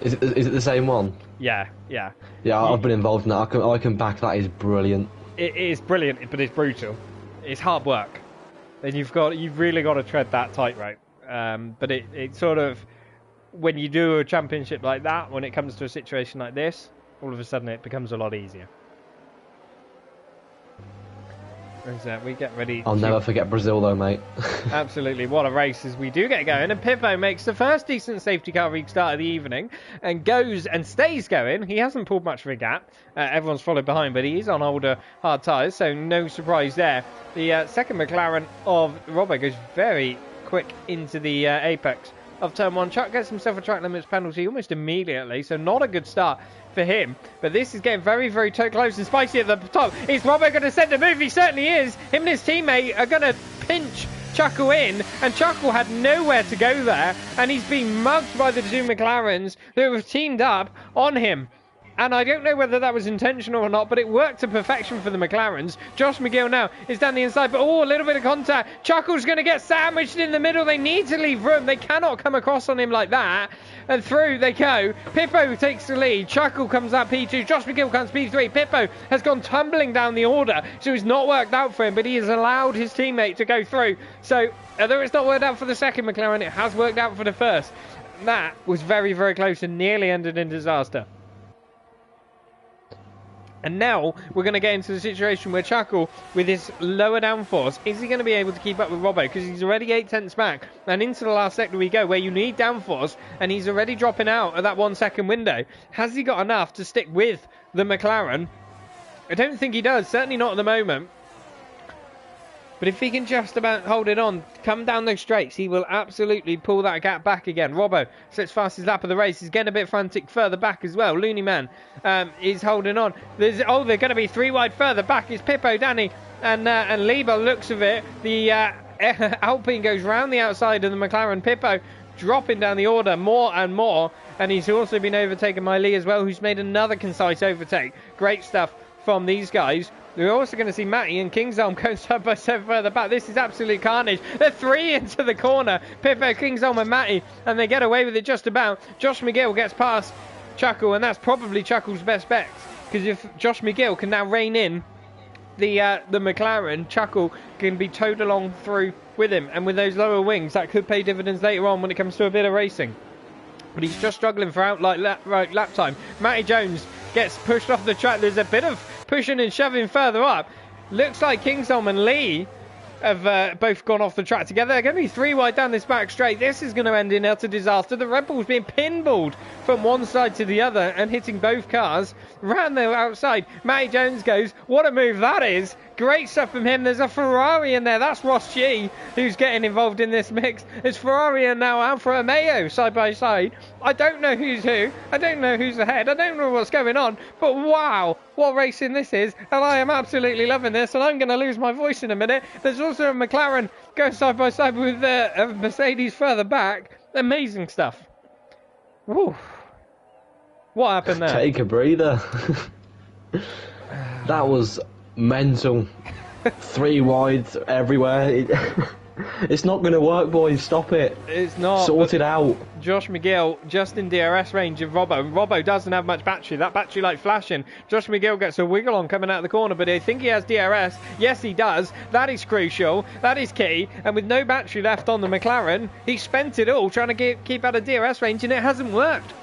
Is it the same one? Yeah. Yeah, I've been involved in that. I can back that. Is brilliant. It is brilliant, but it's brutal. It's hard work, and you've really got to tread that tightrope. But it sort of, when you do a championship like that, when it comes to a situation like this, all of a sudden it becomes a lot easier. We get ready. I'll never forget Brazil though, mate. Absolutely. What a race as we do get going. And Pippo makes the first decent safety car restart of the evening and goes and stays going. He hasn't pulled much of a gap. Everyone's followed behind, but he is on older hard tyres, so no surprise there. The second McLaren of Robbo goes very quick into the apex of turn 1. Chuck gets himself a track limits penalty almost immediately, so not a good start for him. But this is getting very, very close and spicy at the top. Is Robbo going to send a move? He certainly is. Him and his teammate are going to pinch Chuckle in, and Chuckle had nowhere to go there, and he's been mugged by the two McLarens who have teamed up on him. And I don't know whether that was intentional or not, but it worked to perfection for the McLarens. Josh McGill now is down the inside, but a little bit of contact. Chuckle's going to get sandwiched in the middle. They need to leave room. They cannot come across on him like that. And through they go. Pippo takes the lead. Chuckle comes out P2. Josh McGill comes P3. Pippo has gone tumbling down the order, so it's not worked out for him, but he has allowed his teammate to go through. So, although it's not worked out for the second McLaren, it has worked out for the first. That was very, very close and nearly ended in disaster. And now we're going to get into the situation where Chuckle, with his lower downforce, is he going to be able to keep up with Robbo? Because he's already 8/10ths back. And into the last sector we go, where you need downforce, and he's already dropping out at that 1 second window. Has he got enough to stick with the McLaren I don't think he does. Certainly not at the moment. But if he can just about hold it on, come down those straights, he will absolutely pull that gap back again. Robbo sets fastest lap of the race. He's getting a bit frantic further back as well. Looney Man is holding on. They're going to be 3 wide further back. It's Pippo, Danny, and Lee by the looks of it. The Alpine goes round the outside of the McLaren. Pippo dropping down the order more and more. And he's also been overtaken by Lee as well, who's made another concise overtake. Great stuff from these guys. We're also going to see Matty and Kingsholm going side by side further back. This is absolute carnage. They're 3 into the corner. Pippo, Kingsholm and Matty, and they get away with it just about. Josh McGill gets past Chuckle, and that's probably Chuckle's best bet. Because if Josh McGill can now rein in the McLaren, Chuckle can be towed along through with him. And with those lower wings, that could pay dividends later on when it comes to a bit of racing. But he's just struggling for outright lap time. Matty Jones gets pushed off the track. There's a bit of pushing and shoving further up. Looks like Kingsholm and Lee have both gone off the track together. They're going to be 3 wide down this back straight. This is going to end in utter disaster. The Red Bull's being pinballed from one side to the other and hitting both cars round the outside. Matty Jones goes, what a move that is. Great stuff from him. There's a Ferrari in there. That's Ross G who's getting involved in this mix. It's Ferrari and now Alfa Romeo side by side. I don't know who's who. I don't know who's ahead. I don't know what's going on. But wow, what racing this is. And I am absolutely loving this. And I'm going to lose my voice in a minute. There's also a McLaren going side by side with a Mercedes further back. Amazing stuff. Woo. What happened there? Take a breather. That was mental. 3 wide everywhere. It's not going to work, boys. Stop it. It's not. Sort it out. Josh McGill just in DRS range of Robbo. Robbo doesn't have much battery. That battery light flashing. Josh McGill gets a wiggle on coming out of the corner, but I think he has DRS. Yes, he does. That is crucial. That is key. And with no battery left on the McLaren, he spent it all trying to keep out of DRS range, and it hasn't worked.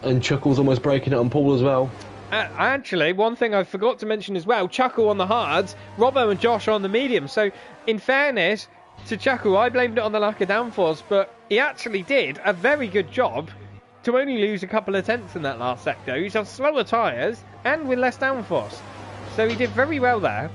And Chuckle's almost breaking it on Paul as well. Actually, one thing I forgot to mention as well, Chuckle on the hards, Robbo and Josh on the medium. So, in fairness to Chuckle, I blamed it on the lack of downforce, but he actually did a very good job to only lose a couple of tenths in that last sector. He's on slower tyres and with less downforce. So he did very well there.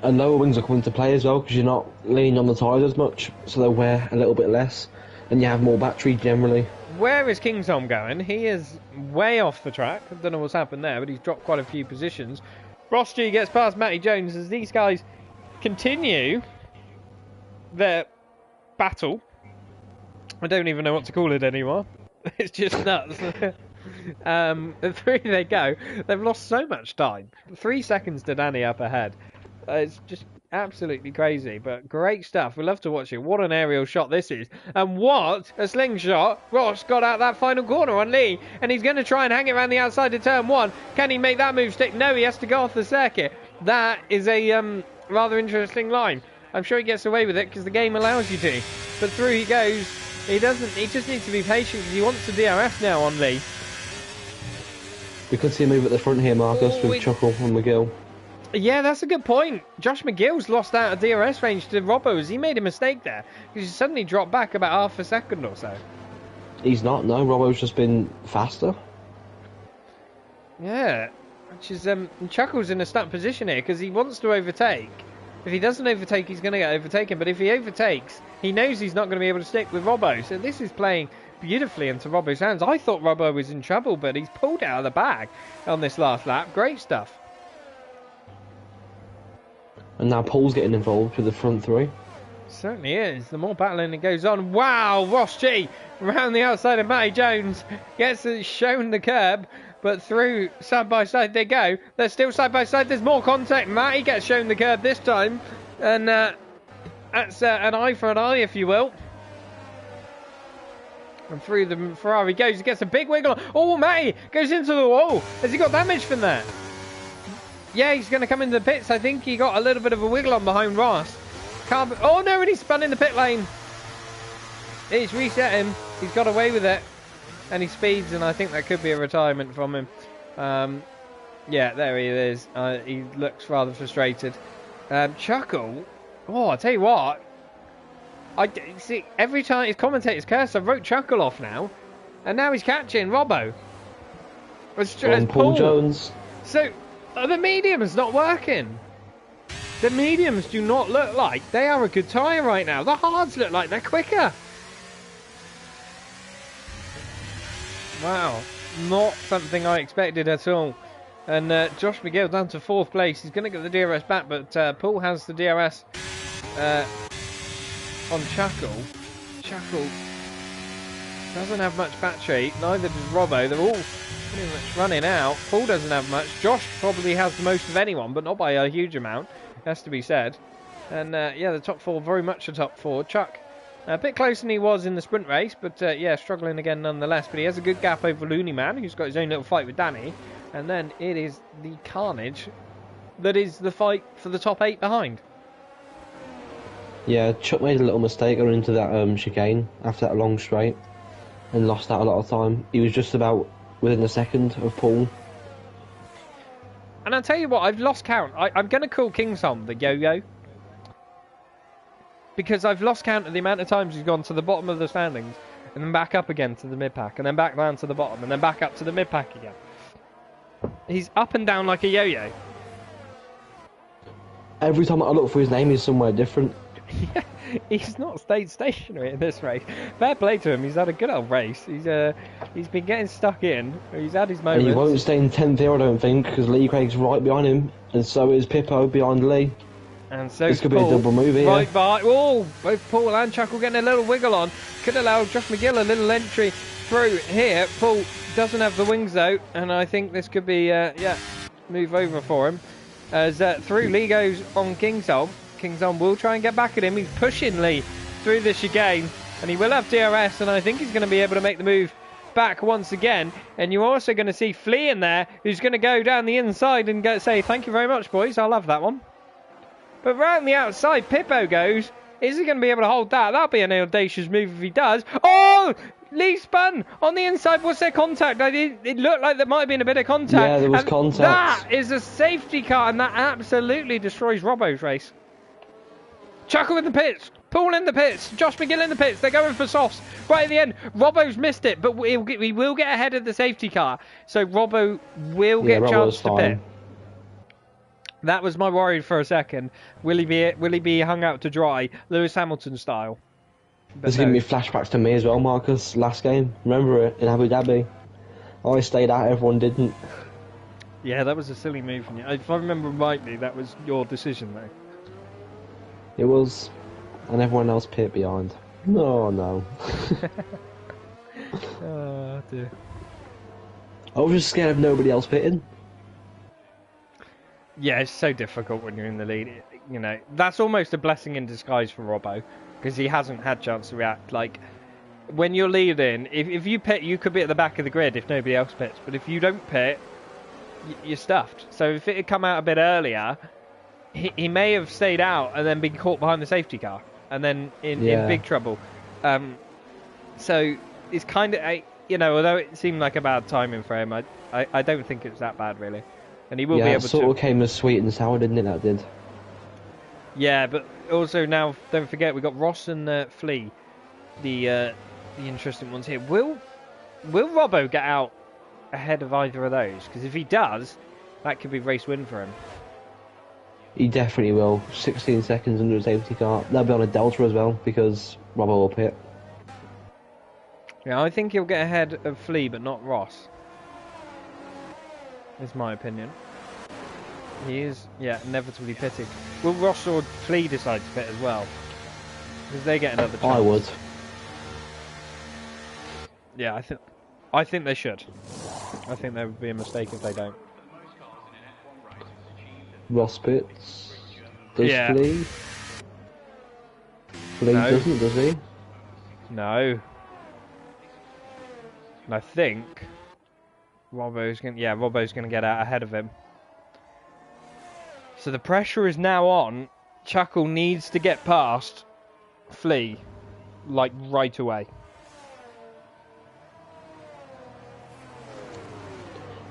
And lower wings are coming to play as well, because you're not leaning on the tyres as much, so they wear a little bit less, and you have more battery generally. Where is Kingsholm going? He is way off the track. I don't know what's happened there, but he's dropped quite a few positions. Ross G gets past Matty Jones as these guys continue their battle. I don't even know what to call it anymore. It's just nuts. 3 they go. They've lost so much time. 3 seconds to Danny up ahead. It's just absolutely crazy, but great stuff. We love to watch it. What an aerial shot this is, and what a slingshot. Ross got out that final corner on Lee, and he's going to try and hang it around the outside of turn 1. Can he make that move stick? No, he has to go off the circuit. That is a rather interesting line. I'm sure he gets away with it because the game allows you to, but through he goes. He just needs to be patient because he wants to DRS now on Lee. We could see a move at the front here, Marcus, with Chuckle and McGill. Yeah, that's a good point. Josh McGill's lost out of DRS range to Robbo's. He made a mistake there because he suddenly dropped back about half a second or so. He's not, no. Robbo's just been faster. Yeah, which is Chuckle's in a stuck position here because he wants to overtake. If he doesn't overtake, he's going to get overtaken. But if he overtakes, he knows he's not going to be able to stick with Robbo. So this is playing beautifully into Robbo's hands. I thought Robbo was in trouble, but he's pulled it out of the bag on this last lap. Great stuff. And now Paul's getting involved with the front 3. Certainly is. The more battling it goes on. Wow, Ross G around the outside of Matty Jones gets shown the curb, but through side by side they go. They're still side by side. There's more contact. Matty gets shown the curb this time, and that's an eye for an eye, if you will. And through the Ferrari goes. He gets a big wiggle. Oh, Matty goes into the wall. Has he got damage from that? Yeah, he's going to come into the pits. I think he got a little bit of a wiggle on behind Ross. Oh no, and he's spun in the pit lane. It's reset him. He's got away with it. And he speeds, and I think that could be a retirement from him. Yeah, there he is. He looks rather frustrated. Chuckle. Oh, I tell you what. I see every time his commentator's curse, I wrote Chuckle off now. And now he's catching Robbo. It's Paul Jones. So, are the mediums not working? The mediums do not look like they are a good tyre right now. The hards look like they're quicker. Wow, not something I expected at all. And Josh McGill down to 4th place. He's going to get the DRS back, but Paul has the DRS on Chuckle. Chuckle doesn't have much battery, neither does Robbo. They're all pretty much running out. Paul doesn't have much. Josh probably has the most of anyone, but not by a huge amount, has to be said. And yeah, the top 4, very much the top 4. Chuck, a bit closer than he was in the sprint race, but yeah, struggling again nonetheless. But he has a good gap over Looney Man, who's got his own little fight with Danny. And then it is the carnage that is the fight for the top 8 behind. Yeah, Chuck made a little mistake going into that chicane after that long straight and lost out a lot of time. He was just about within a second of Paul. And I'll tell you what, I've lost count. I'm going to call Kingsholm the yo-yo. Because I've lost count of the amount of times he's gone to the bottom of the standings and then back up again to the mid-pack and then back down to the bottom and then back up to the mid-pack again. He's up and down like a yo-yo. Every time I look for his name, he's somewhere different. Yeah, he's not stayed stationary in this race. Fair play to him. He's had a good old race. He's been getting stuck in. He's had his moments. And he won't stay in 10th here, I don't think, because Lee Craig's right behind him, and so is Pippo behind Lee. And so this could Paul, be a double move here. Right by. Oh, both Paul and Chuckle getting a little wiggle on. Could allow Josh McGill a little entry through here. Paul doesn't have the wings though, and I think this could be yeah, move over for him. As through Lee goes on Kingsholm. Kingsholm will try and get back at him. He's pushing Lee through the chicane, and he will have DRS, and I think he's going to be able to make the move back once again. And you're also going to see Flea in there, who's going to go down the inside and say, thank you very much, boys. I'll have that one. But round the outside, Pippo goes. Is he going to be able to hold that? That'll be an audacious move if he does. Oh! Lee spun on the inside. What's their contact? It looked like there might have been a bit of contact. Yeah, there was contact. That is a safety car, and that absolutely destroys Robbo's race. Chuckle in the pits. Paul in the pits. Josh McGill in the pits. They're going for softs. Right at the end. Robbo's missed it, but we will get ahead of the safety car. So Robbo will get a chance to pit. That was my worry for a second. Will he be hung out to dry, Lewis Hamilton style? This is giving me flashbacks to me as well, Marcus. Last game, remember it in Abu Dhabi? I stayed out, everyone didn't. Yeah, that was a silly move from you. If I remember rightly, that was your decision though. It was, and everyone else pit behind. No. Oh dear. I was just scared of nobody else pitting. Yeah, it's so difficult when you're in the lead. You know, that's almost a blessing in disguise for Robbo, because he hasn't had a chance to react. Like, when you're leading, if you pit, you could be at the back of the grid if nobody else pits. But if you don't pit, you're stuffed. So if it had come out a bit earlier, he may have stayed out and then been caught behind the safety car, and then in big trouble. So it's kind of, you know, although it seemed like a bad timing for him, I don't think it's that bad really. And he will be able to. Yeah, it sort of came as sweet and sour, didn't it? That did. Yeah, but also now, don't forget, we've got Ross and Flea, the interesting ones here. Will Robbo get out ahead of either of those? Because if he does, that could be race win for him. He definitely will. 16 seconds under a safety car. They'll be on a delta as well, because Robbo will pit. Yeah, I think he'll get ahead of Flea, but not Ross. Is my opinion. He is, yeah, inevitably pitting. Will Ross or Flea decide to pit as well? Because they get another chance. I would. Yeah, I think they should. I think there would be a mistake if they don't. Ross pits. Does Flea? Flea No. doesn't, does he? No. And I think Robbo's going to get out ahead of him. So the pressure is now on. Chuckle needs to get past Flea, like, right away.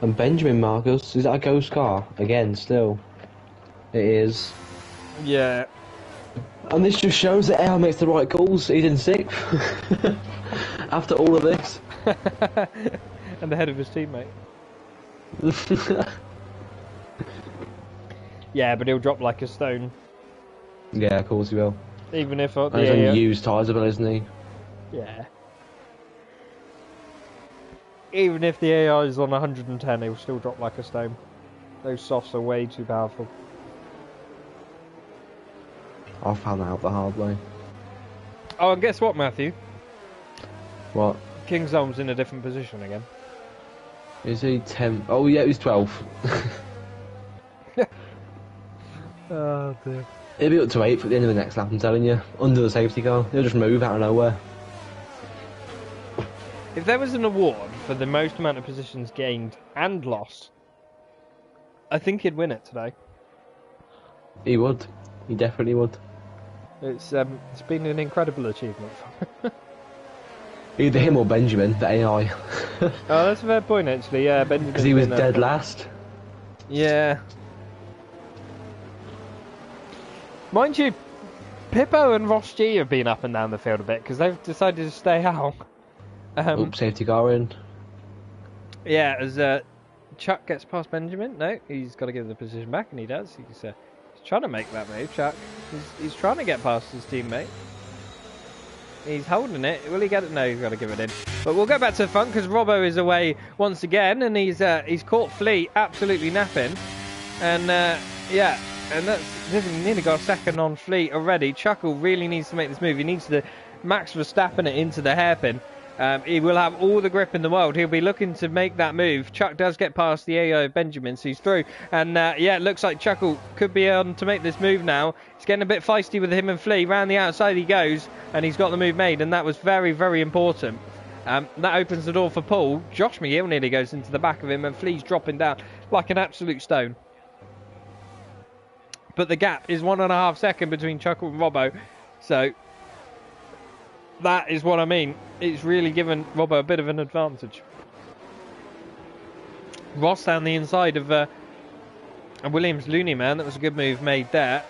And Benjamin, Marcus, is that a ghost car? Again, still. It is. Yeah. And this just shows that Air makes the right calls. He's in 6th. After all of this. And ahead of his teammate. Yeah, but he'll drop like a stone. Yeah, of course he will. Even if he's on used tyres, isn't he? Yeah. Even if the AI is on 110, he'll still drop like a stone. Those softs are way too powerful. I found that out the hard way. Oh, and guess what, Matthew? What? King's Elm's in a different position again. Is he 10? Oh yeah, he's 12. Oh dear. He'll be up to 8th at the end of the next lap, I'm telling you. Under the safety car. He'll just move out of nowhere. If there was an award for the most amount of positions gained and lost, I think he'd win it today. He would. He definitely would. It's been an incredible achievement for him. Either him or Benjamin, the AI. Oh, that's a fair point actually, yeah, Benjamin. Because he was dead last. Yeah. Mind you, Pippo and Ross G have been up and down the field a bit because they've decided to stay out. Safety car in. Yeah, as Chuck gets past Benjamin. No, he's got to give the position back, and he does. He's trying to make that move, Chuck. He's trying to get past his teammate. He's holding it. Will he get it? No, he's got to give it in. But we'll go back to the front because Robbo is away once again, and he's caught Flea absolutely napping. And yeah, and they've nearly got a second on Flea already. Chuckle really needs to make this move. He needs to Max Verstappen it into the hairpin. He will have all the grip in the world. He'll be looking to make that move. Chuck does get past the AI of Benjamin, so he's through. And yeah, it looks like Chuckle could be on to make this move now. It's getting a bit feisty with him and Flea. Round the outside he goes, and he's got the move made, and that was very, very important. That opens the door for Paul. Josh McGill nearly goes into the back of him, and Flea's dropping down like an absolute stone. But the gap is 1.5 seconds between Chuckle and Robbo, so that is what I mean. It's really given Robbo a bit of an advantage. Ross down the inside of Williams Looney Man. That was a good move made there.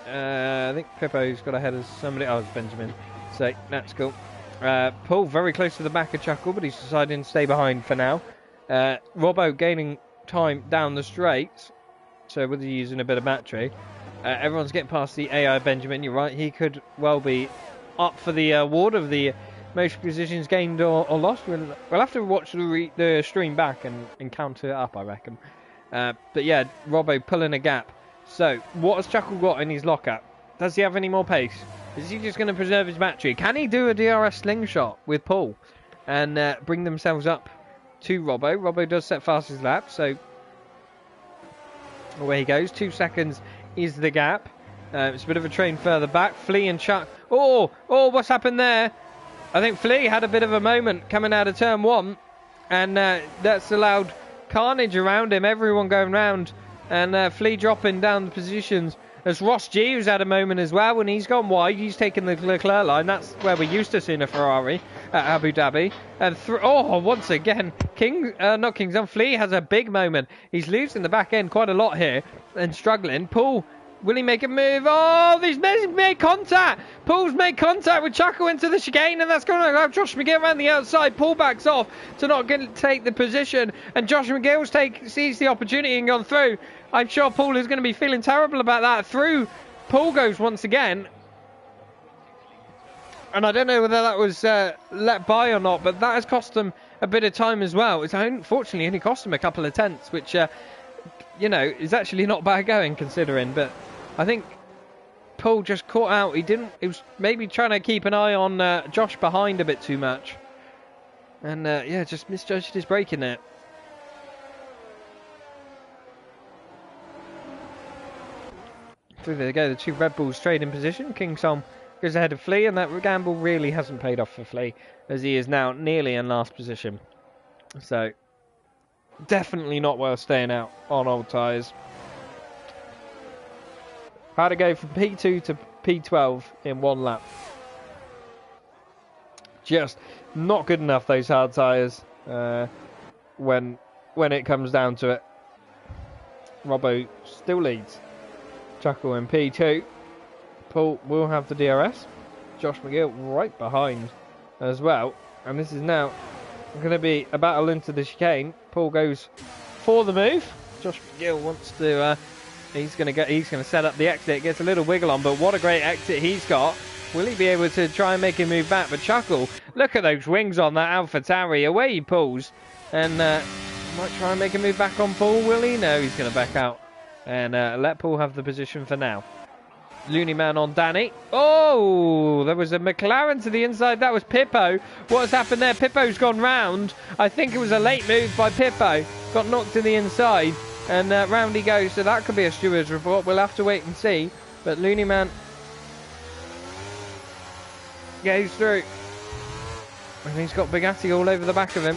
I think Pippo's got ahead of somebody. Oh, it's Benjamin. So that's cool. Paul very close to the back of Chuckle, but he's deciding to stay behind for now. Robbo gaining time down the straight. So whether you're using a bit of battery. Everyone's getting past the AI Benjamin. You're right. He could well be up for the award of the most positions gained or lost. We'll have to watch the stream back and count it up, I reckon. But yeah, Robbo pulling a gap. So what has Chuckle got in his lockup? Does he have any more pace? Is he just going to preserve his battery? Can he do a DRS slingshot with Paul and bring themselves up to Robbo? Robbo does set fastest lap, so away he goes. 2 seconds is the gap. It's a bit of a train further back. Flea and Chuck. Oh, what's happened there? I think Flea had a bit of a moment coming out of turn 1, and that's allowed carnage around him. Everyone going round, and Flea dropping down the positions. As Ross G, who's had a moment as well, when he's gone wide, he's taken the Leclerc line. That's where we're used to seeing a Ferrari at Abu Dhabi. And once again, Flea has a big moment. He's losing the back end quite a lot here and struggling. Paul, will he make a move? Oh, he's made contact. Paul's made contact with Chuckle into the chicane, and that's going to have Josh McGill around the outside. Paul backs off to not take the position, and Josh McGill sees the opportunity and gone through. I'm sure Paul is going to be feeling terrible about that. Through Paul goes once again. And I don't know whether that was let by or not, but that has cost them a bit of time as well. It's unfortunately only cost them a couple of tenths, which, is actually not bad going considering. But I think Paul just caught out. He was maybe trying to keep an eye on Josh behind a bit too much. And, just misjudged his braking there. Through there go, the two Red Bulls trade in position. King Som goes ahead of Flea, and that gamble really hasn't paid off for Flea, as he is now nearly in last position. So, definitely not worth staying out on old tyres. How to go from P2 to P12 in 1 lap. Just not good enough, those hard tyres, when it comes down to it. Robbo still leads. Chuckle in P2. Paul will have the DRS. Josh McGill right behind as well. And this is now going to be a battle into the chicane. Paul goes for the move. Josh McGill wants to. He's going to set up the exit. Gets a little wiggle on, but what a great exit he's got. Will he be able to try and make him move back? But Chuckle, look at those wings on that AlphaTauri. Away he pulls, and might try and make him move back on Paul. Will he? No, he's going to back out and let Paul have the position for now. Looney Man on Danny. Oh, there was a McLaren to the inside. That was Pippo. What's happened there? Pippo's gone round. I think it was a late move by Pippo. Got knocked to the inside, and round he goes. So that could be a steward's report. We'll have to wait and see. But Looney Man goes through, and he's got Bugatti all over the back of him.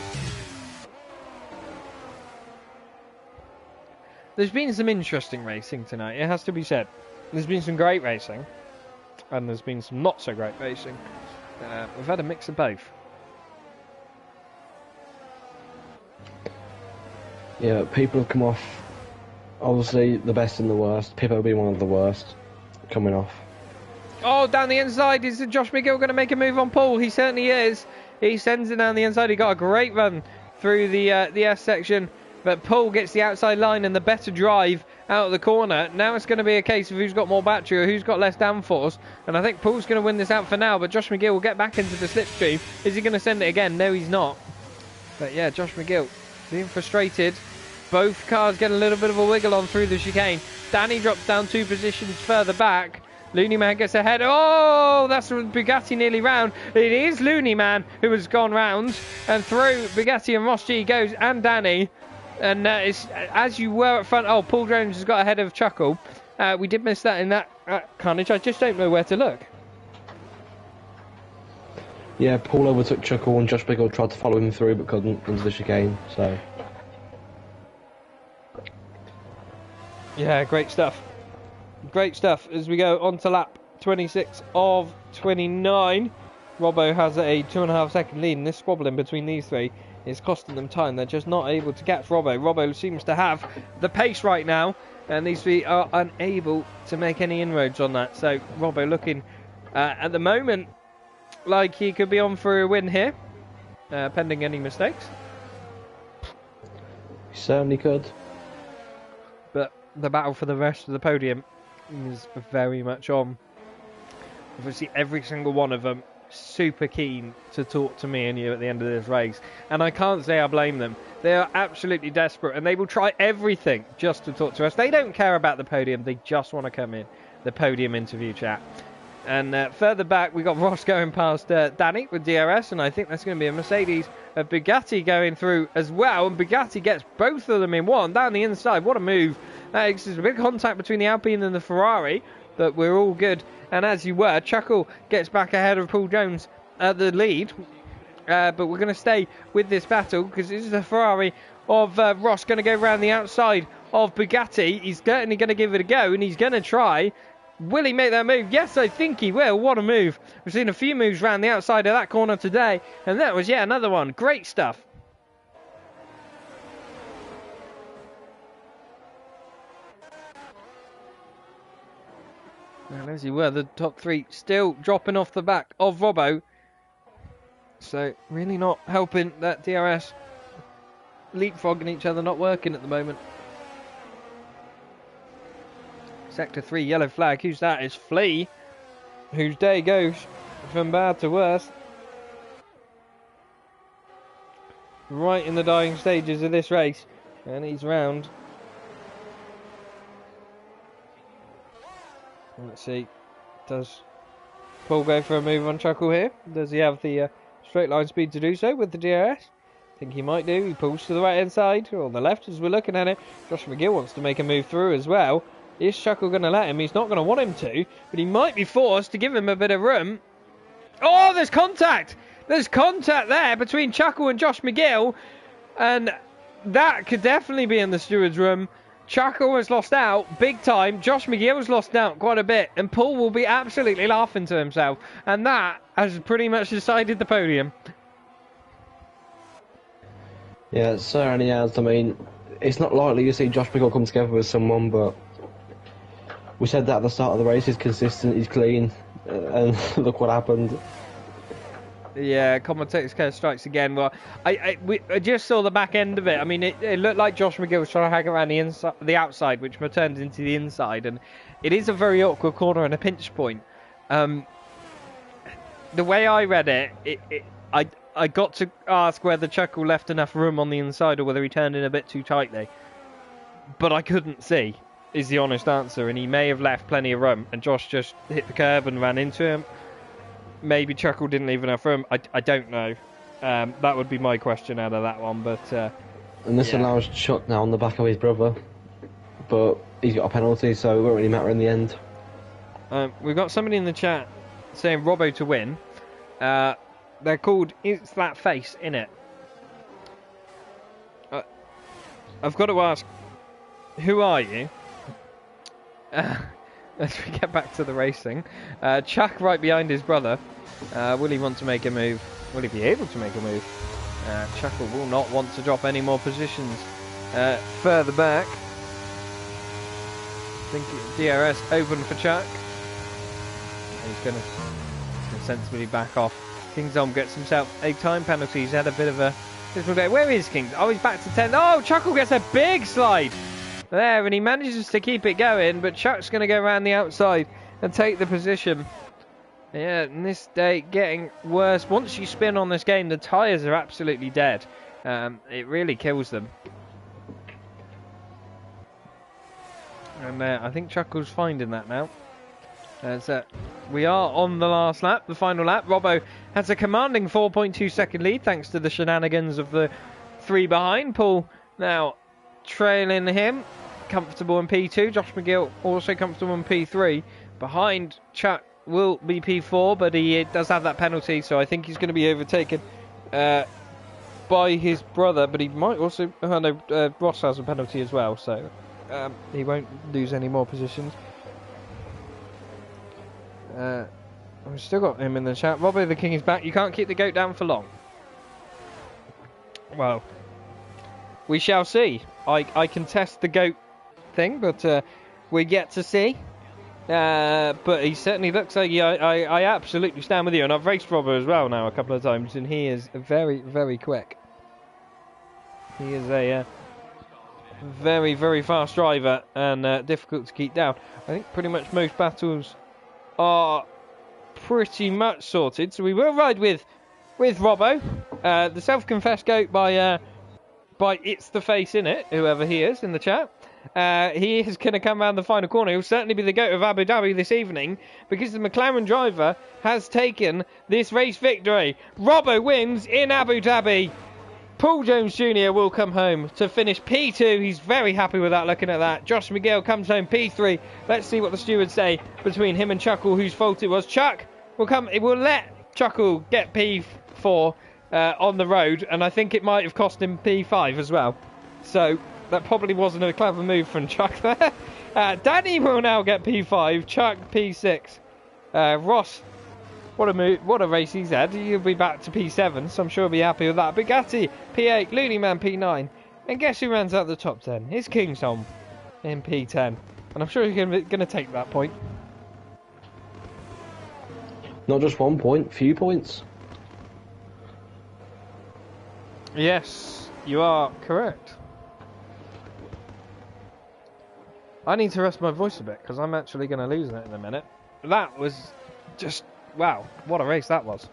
There's been some interesting racing tonight, it has to be said. There's been some great racing, and there's been some not so great racing. We've had a mix of both. Yeah, people have come off, obviously, the best and the worst. Pippo being one of the worst, coming off. Oh, down the inside, is Josh McGill going to make a move on Paul? He certainly is. He sends it down the inside. He got a great run through the S section, but Paul gets the outside line and the better drive out of the corner. Now it's going to be a case of who's got more battery or who's got less downforce, and I think Paul's going to win this out for now, but Josh McGill will get back into the slipstream. Is he going to send it again? No, he's not. But yeah, Josh McGill being frustrated. Both cars get a little bit of a wiggle on through the chicane. Danny drops down 2 positions further back. Looney Man gets ahead. Oh, that's Bugatti nearly round. It is Looney Man who has gone round and through Bugatti, and Ross G goes, and Danny. And it's as you were at front. Oh, Paul Jones has got ahead of Chuckle. We did miss that in that carnage. I just don't know where to look. Yeah, Paul overtook Chuckle and Josh Biggle tried to follow him through but couldn't into the chicane. So yeah, great stuff. Great stuff as we go on to lap 26 of 29. Robbo has a 2.5 second lead, and this squabbling between these three is costing them time. They're just not able to catch Robbo. Robbo seems to have the pace right now, and these three are unable to make any inroads on that. So Robbo looking at the moment like he could be on for a win here, pending any mistakes. He certainly could. But the battle for the rest of the podium is very much on. Obviously every single one of them super keen to talk to me and you at the end of this race, and I can't say I blame them. They are absolutely desperate, and they will try everything just to talk to us. They don't care about the podium, they just want to come in the podium interview chat. And further back we got Ross going past Danny with DRS, and I think that's going to be a Mercedes, a Bugatti going through as well, and Bugatti gets both of them in one down the inside. What a move. There's a bit of contact between the Alpine and the Ferrari, but we're all good. And as you were, Chuckle gets back ahead of Paul Jones at the lead. But we're going to stay with this battle because this is the Ferrari of Ross going to go around the outside of Bugatti. He's certainly going to give it a go, and he's going to try. Will he make that move? Yes, I think he will. What a move. We've seen a few moves around the outside of that corner today, and that was yet another one. Great stuff. And as you were, the top three still dropping off the back of Robbo. So really not helping that DRS. Leapfrogging each other, not working at the moment. Sector 3, yellow flag. Who's that? It's Flea, whose day goes from bad to worse. Right in the dying stages of this race. And he's round. Let's see. Does Paul go for a move on Chuckle here? Does he have the straight line speed to do so with the DRS? I think he might do. He pulls to the right hand side or on the left as we're looking at it. Josh McGill wants to make a move through as well. Is Chuckle going to let him? He's not going to want him to, but he might be forced to give him a bit of room. Oh, there's contact! There's contact there between Chuckle and Josh McGill, and that could definitely be in the steward's room. Chuckle has lost out big time. Josh McGill has lost out quite a bit, and Paul will be absolutely laughing to himself, and that has pretty much decided the podium. Yeah, it certainly has. I mean, it's not likely you see Josh McGill come together with someone, but we said that at the start of the race. He's consistent, he's clean, and look what happened. Yeah, commentator's curse strikes again. Well, I just saw the back end of it. I mean, it looked like Josh McGill was trying to hang around the outside, which turned into the inside, and it is a very awkward corner and a pinch point. The way I read it, I got to ask whether Chuckle left enough room on the inside or whether he turned in a bit too tightly, but I couldn't see. Is the honest answer, and he may have left plenty of room, and Josh just hit the curb and ran into him. Maybe Chuckle didn't leave enough room. I don't know. That would be my question out of that one. But and this allows Chuck now on the back of his brother, but he's got a penalty, so it won't really matter in the end. We've got somebody in the chat saying Robbo to win. They're called It's That Face, innit? I've got to ask, who are you? As we get back to the racing, Chuck right behind his brother. Will he want to make a move? Will he be able to make a move? Chuck will not want to drop any more positions further back. I think DRS open for Chuck. He's going to sensibly back off. Kingsholm gets himself a time penalty. He's had a bit of a difficult day. Where is Kings? Oh, he's back to 10. Oh, Chuckle gets a big slide there, and he manages to keep it going, but Chuck's going to go around the outside and take the position. Yeah, and this day getting worse. Once you spin on this game, the tyres are absolutely dead. It really kills them. And I think Chuckle's finding that now. We are on the last lap, the final lap. Robbo has a commanding 4.2 second lead thanks to the shenanigans of the three behind. Paul now trailing him, comfortable in P2. Josh McGill also comfortable in P3. Behind Chuck will be P4, but he does have that penalty, so I think he's going to be overtaken by his brother, but he might also... Oh no, Ross has a penalty as well, so he won't lose any more positions. We've still got him in the chat. Robbo the King is back. You can't keep the goat down for long. Well, we shall see. I contest the goat thing, but we get to see. But he certainly looks like I absolutely stand with you, and I've raced Robbo as well now a couple of times, and he is very, very quick. He is a very, very fast driver and difficult to keep down. I think pretty much most battles are pretty much sorted, so we will ride with Robbo, the self-confessed goat by It's the Face in it, whoever he is in the chat. He is going to come around the final corner. He'll certainly be the goat of Abu Dhabi this evening because the McLaren driver has taken this race victory. Robbo wins in Abu Dhabi. Paul Jones Jr. will come home to finish P2. He's very happy with that, looking at that. Josh McGill comes home P3. Let's see what the stewards say between him and Chuckle, whose fault it was. Chuck will let Chuckle get P4 on the road, and I think it might have cost him P5 as well. So that probably wasn't a clever move from Chuck there. Danny will now get P5, Chuck P6. Ross, what a move, what a race he's had. He'll be back to P7, so I'm sure he'll be happy with that. Bugatti, P8, Looney Man, P9. And guess who runs out the top 10? It's Kingsholm in P10. And I'm sure he's going to take that point. Not just 1 point, few points. Yes, you are correct. I need to rest my voice a bit, because I'm actually going to lose it in a minute. That was just... Wow, what a race that was.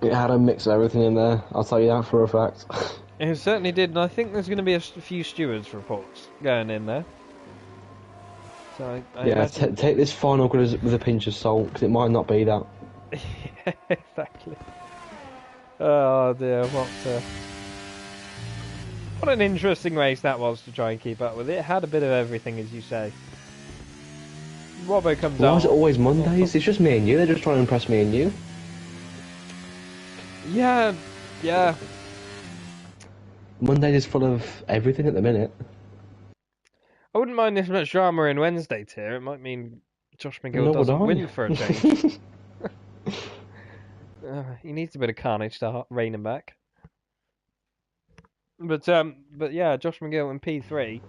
It had a mix of everything in there, I'll tell you that for a fact. It certainly did, and I think there's going to be a few stewards' reports going in there. So yeah, take this final grid with a pinch of salt, because it might not be that. Yeah, exactly. Oh dear, what an interesting race that was to try and keep up with. It had a bit of everything, as you say. Robbo comes out. Why is it always Mondays? It's just me and you. They're just trying to impress me and you. Yeah. Mondays is full of everything at the minute. I wouldn't mind this much drama in Wednesday tier. It might mean Josh McGill doesn't win for a change. He needs a bit of carnage to rein him back. But yeah, Josh McGill in P3.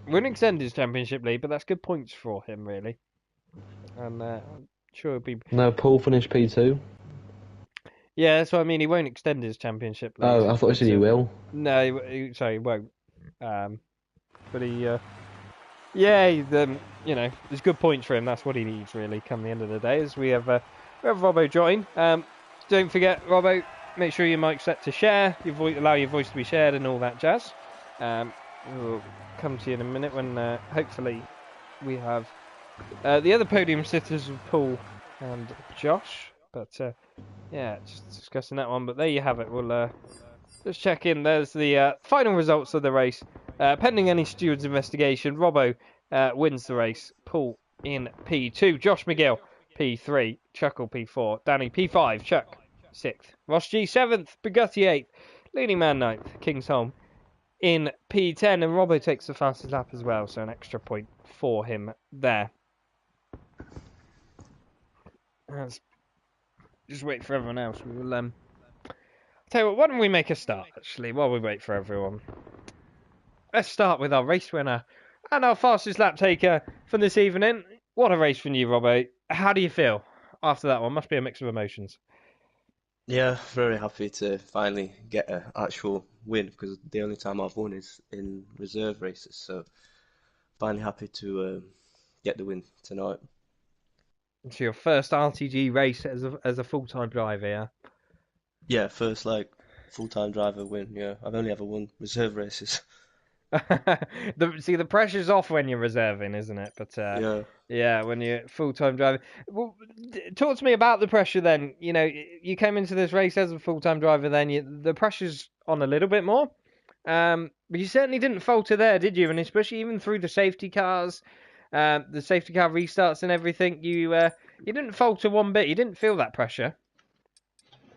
Wouldn't extend his championship lead, but that's good points for him, really. And Sure, it'll be. No, Paul finished P2. Yeah, that's what I mean. He won't extend his championship lead. Oh, I thought you said he will. No, sorry, he won't. But he, yeah, there's good points for him. That's what he needs, really, come the end of the day, as we have Robbo join. Don't forget, Robbo, make sure your mic's set to share, allow your voice to be shared and all that jazz. We'll come to you in a minute when, hopefully, we have the other podium sitters of Paul and Josh. But, yeah, just discussing that one. But there you have it. We'll just check in. There's the final results of the race. Pending any steward's investigation, Robbo wins the race. Paul in P2. Josh McGill, P3. Chuckle, P4. Danny, P5. Chuck, 6th. Ross G, 7th. Bugatti, 8th. Leading Man, 9th. Kingsholm in P10. And Robbo takes the fastest lap as well, so an extra point for him there. Let's just wait for everyone else. We will tell you what, why don't we make a start, actually, while we wait for everyone. Let's start with our race winner and our fastest lap taker from this evening. What a race from you, Robbo. How do you feel after that one? Must be a mix of emotions. Yeah, very happy to finally get an actual win, because the only time I've won is in reserve races. So finally happy to get the win tonight. It's your first RTG race as a full-time driver, yeah? Yeah, first full-time driver win. Yeah, I've only ever won reserve races. The pressure's off when you're reserving, isn't it? But yeah, when you're full-time driver. Well, talk to me about the pressure then. You know, you came into this race as a full-time driver then. The pressure's on a little bit more. But you certainly didn't falter there, did you? And especially even through the safety cars, the safety car restarts and everything, you didn't falter one bit. You didn't feel that pressure.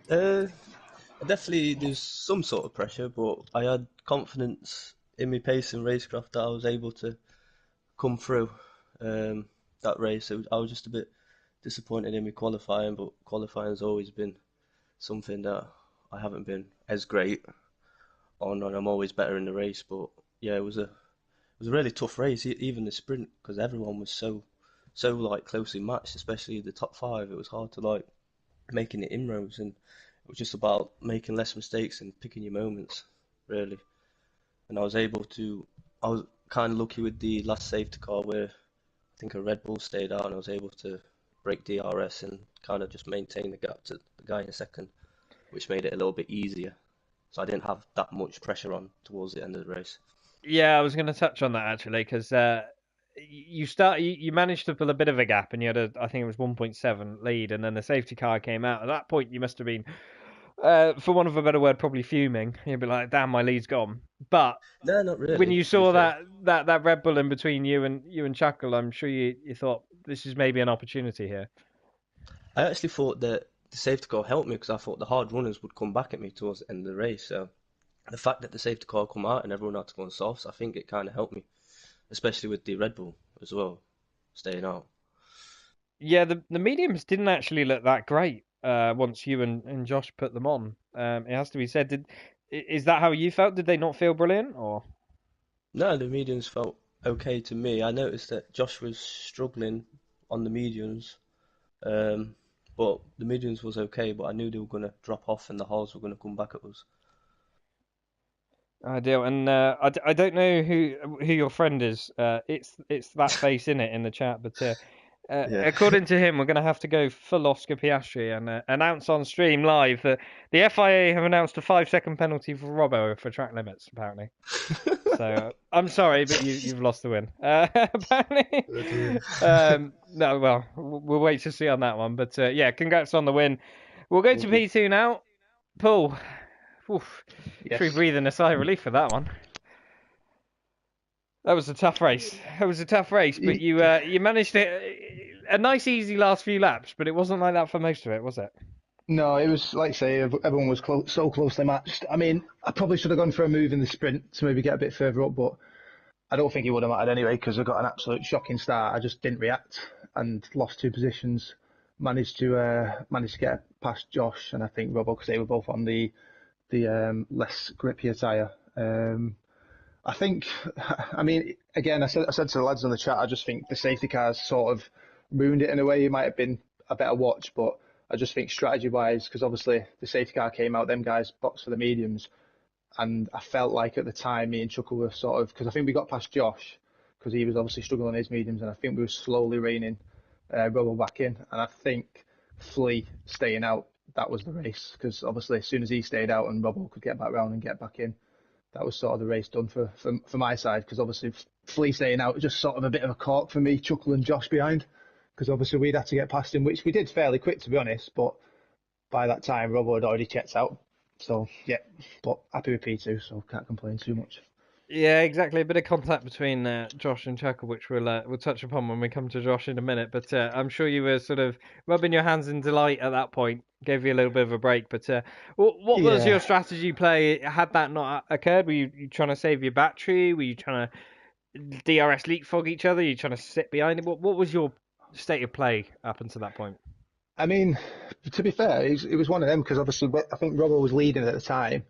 Definitely there's some sort of pressure, but I had confidence in my pace and racecraft that I was able to come through that race. I was just a bit disappointed in my qualifying, but qualifying's always been something that I haven't been as great on, and I'm always better in the race. But yeah, it was a really tough race, even the sprint, because everyone was so closely matched, especially the top 5. It was hard to making it inroads, and it was just about making less mistakes and picking your moments, really. And I was kind of lucky with the last safety car, where I think a Red Bull stayed out, and I was able to break DRS and kind of just maintain the gap to the guy in second, which made it a little bit easier. So I didn't have that much pressure on towards the end of the race. Yeah, I was going to touch on that actually, because you managed to fill a bit of a gap, and you had I think it was 1.7 lead, and then the safety car came out. At that point, you must have been, for want of a better word, probably fuming. You'd be like, "Damn, my lead's gone." But no, not really. When you saw that Red Bull in between you and Chuckle, I'm sure you thought this is maybe an opportunity here. I actually thought that the safety car helped me, because I thought the hard runners would come back at me towards the end of the race. So the fact that the safety car come out and everyone had to go on softs, I think it kind of helped me, especially with the Red Bull as well, staying out. Yeah, the mediums didn't actually look that great once you and Josh put them on. It has to be said. Is that how you felt? Did they not feel brilliant, or? No, the mediums felt okay to me. I noticed that Josh was struggling on the mediums, but the mediums was okay. But I knew they were going to drop off and the hards were going to come back at us. Ideal, and I don't know who your friend is. It's that face in it in the chat, but yeah. According to him, we're going to have to go full Oscar Piastri and announce on stream live that the FIA have announced a 5-second penalty for Robbo for track limits. Apparently, so I'm sorry, but you've lost the win. Apparently, no. Well, we'll wait to see on that one. But yeah, congrats on the win. We'll go to P2 now. Paul. Oof. Yes. Should we breathe in a sigh of relief for that one? That was a tough race. But you managed a nice, easy last few laps, but it wasn't like that for most of it, was it? No, it was, like I say, everyone was so closely matched. I mean, I probably should have gone for a move in the sprint to maybe get a bit further up, but I don't think it would have mattered anyway, because I got an absolute shocking start. I just didn't react and lost 2 positions. Managed to get past Josh and I think Robbo, because they were both on the less grippier tyre. I think, I mean, again, I said to the lads on the chat, I just think the safety cars sort of ruined it in a way. It might have been a better watch, but I just think strategy-wise, because obviously the safety car came out, them guys boxed for the mediums, and I felt like at the time me and Chuckle were sort of, because I think we got past Josh, because he was obviously struggling on his mediums, and I think we were slowly reining Robbo back in, and I think Flea staying out, that was the race, because obviously as soon as he stayed out and Robbo could get back round and get back in, that was sort of the race done for my side, because obviously Flea staying out was just sort of a bit of a cork for me, Chuckle and Josh behind, because obviously we'd had to get past him, which we did fairly quick to be honest, but by that time Robbo had already checked out. So yeah, but happy with P2, so can't complain too much. Yeah, exactly. A bit of contact between Josh and Chuckle, which we'll touch upon when we come to Josh in a minute. But I'm sure you were sort of rubbing your hands in delight at that point. Gave you a little bit of a break. But what was your strategy play? Had that not occurred? Were you trying to save your battery? Were you trying to DRS leapfrog each other? Were you trying to sit behind it? What was your state of play up until that point? I mean, to be fair, it was one of them because obviously I think Robbo was leading at the time.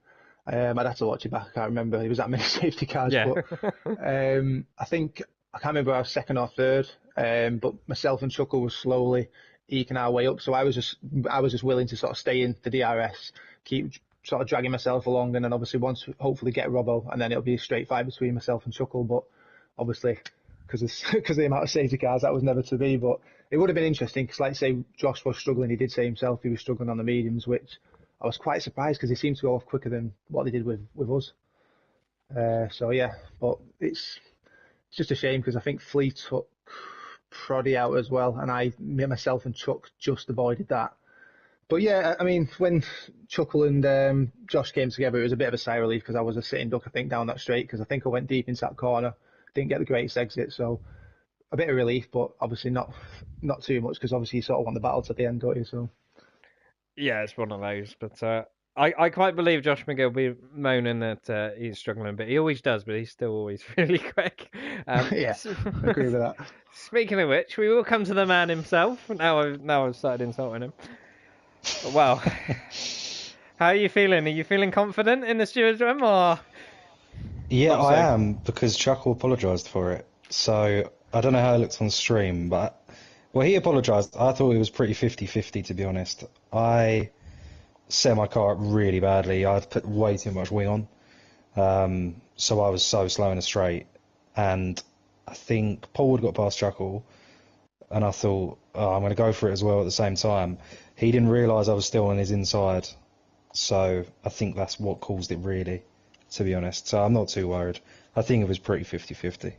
I'd have to watch it back. I can't remember. It was that many safety cars. Yeah. But I think I can't remember if I was second or third. But myself and Chuckle was slowly eking our way up. So I was just willing to sort of stay in the DRS, keep sort of dragging myself along, and then obviously once hopefully get Robbo, and then it'll be a straight fight between myself and Chuckle. But obviously because of the amount of safety cars, that was never to be. But it would have been interesting because, like say, Josh was struggling. He did say himself he was struggling on the mediums, which I was quite surprised because he seemed to go off quicker than what they did with us. So yeah, but it's just a shame because I think Flea took Proddy out as well, and myself and Chuck just avoided that. But yeah, I mean, when Chuckle and Josh came together, it was a bit of a sigh of relief because I was a sitting duck, I think, down that straight because I think I went deep into that corner, didn't get the greatest exit, so a bit of relief, but obviously not too much because obviously you sort of want the battle to the end, don't you? So yeah, it's one of those. But I quite believe Josh McGill be moaning that he's struggling a bit. He always does, but he's still always really quick. Yeah, I agree with that. Speaking of which, we will come to the man himself. Now I've started insulting him. Well, how are you feeling? Are you feeling confident in the stewards room, or? Yeah, I am, because Chuckle apologised for it. So I don't know how it looked on stream, but he apologised. I thought it was pretty 50-50, to be honest. I set my car up really badly. I'd put way too much wing on, so I was so slow in a straight. And I think Paul had got past Chuckle, and I thought, I'm going to go for it as well at the same time. He didn't realise I was still on his inside, so I think that's what caused it, really, to be honest. So I'm not too worried. I think it was pretty 50-50.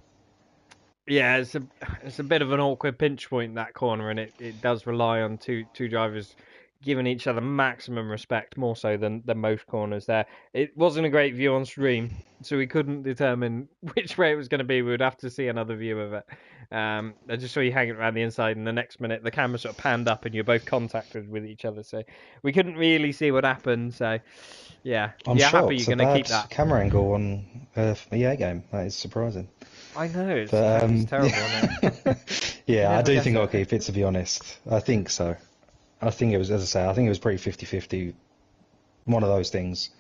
Yeah, it's a bit of an awkward pinch point, that corner, and it does rely on two drivers giving each other maximum respect, more so than most corners there. It wasn't a great view on stream, so we couldn't determine which way it was going to be. We would have to see another view of it. I just saw you hanging around the inside, and the next minute the camera sort of panned up and you're both contacted with each other, so we couldn't really see what happened. So yeah, I'm happy you're going to keep that camera angle on a EA game. That is surprising. I know, it's terrible, isn't it? Yeah, I do think I'll keep it, to be honest. I think so. I think it was, as I say, I think it was pretty 50-50. One of those things.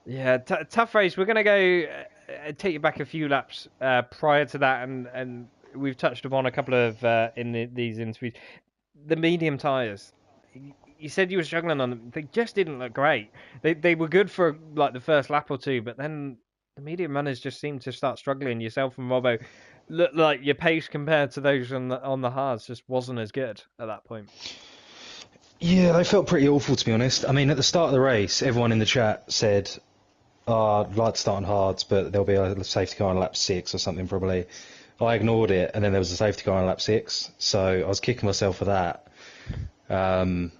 Yeah, tough race. We're going to go take you back a few laps prior to that, and we've touched upon a couple of these interviews. The medium tyres. You said you were struggling on them. They just didn't look great. They were good for like the first lap or two, but then the medium runners just seemed to start struggling. Yourself and Robbo looked like your pace compared to those on the hards just wasn't as good at that point. Yeah, they felt pretty awful, to be honest. I mean, at the start of the race, everyone in the chat said, I'd like to start on hards, but there'll be a safety car on lap 6 or something, probably. I ignored it, and then there was a safety car on lap 6, so I was kicking myself for that. And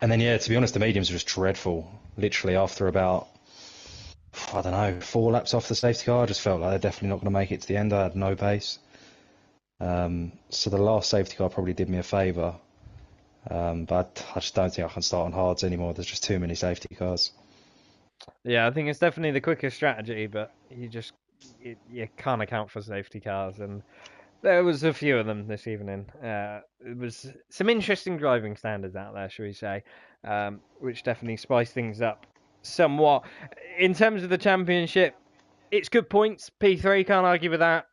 then, yeah, to be honest, the mediums were just dreadful. Literally, after about, 4 laps off the safety car, I just felt like they're definitely not going to make it to the end. I had no pace. So the last safety car probably did me a favour. But I just don't think I can start on hards anymore. There's just too many safety cars. Yeah, I think it's definitely the quickest strategy, but you can't account for safety cars, and there was a few of them this evening. It was some interesting driving standards out there, shall we say, which definitely spiced things up somewhat. In terms of the championship, it's good points. P3, can't argue with that,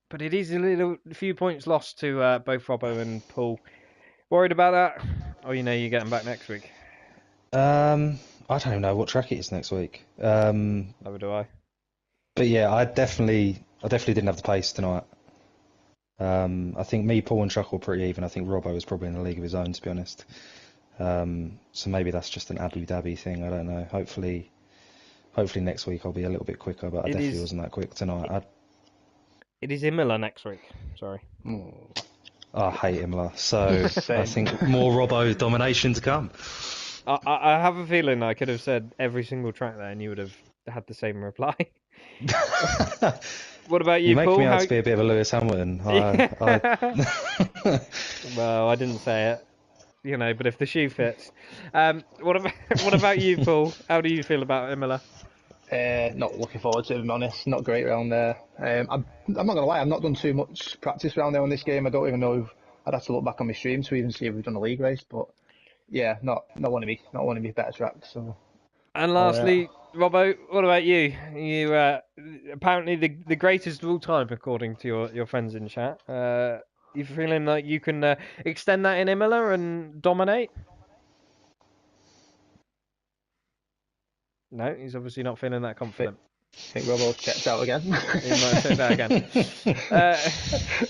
but it is a few points lost to both Robbo and Paul. Worried about that? Or you're getting back next week? I don't even know what track it is next week. Neither do I. But yeah, I definitely didn't have the pace tonight. I think me, Paul, and Chuck were pretty even. I think Robbo was probably in a league of his own, to be honest. So maybe that's just an Abu Dhabi thing. I don't know. Hopefully next week I'll be a little bit quicker, but I definitely wasn't that quick tonight. It is Imola next week. Sorry. I hate Imola, so I think more Robbo domination to come. I have a feeling I could have said every single track there, and you would have had the same reply. What about you, Paul? You make me out to be a bit of a Lewis Hamilton. Well, I didn't say it, but if the shoe fits. What about you, Paul? How do you feel about Imola? Not looking forward to it, to be honest. Not great around there. I'm not going to lie, I've not done too much practice around there on this game. I don't even know if I'd have to look back on my stream to even see if we've done a league race. But yeah, not one of me better tracks. So. And lastly, Robbo, what about you? You apparently the greatest of all time, according to your friends in chat. You feeling like you can extend that in Imola and dominate? No, he's obviously not feeling that confident. I think Robbo's checked out again. He might check that again.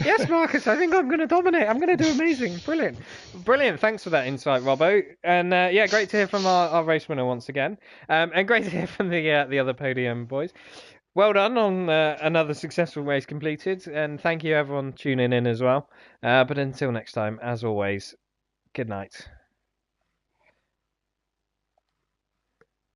Yes, Marcus, I think I'm going to dominate. I'm going to do amazing. Brilliant. Thanks for that insight, Robbo. And great to hear from our race winner once again. And great to hear from the other podium boys. Well done on another successful race completed. And thank you everyone tuning in as well. But until next time, as always, good night.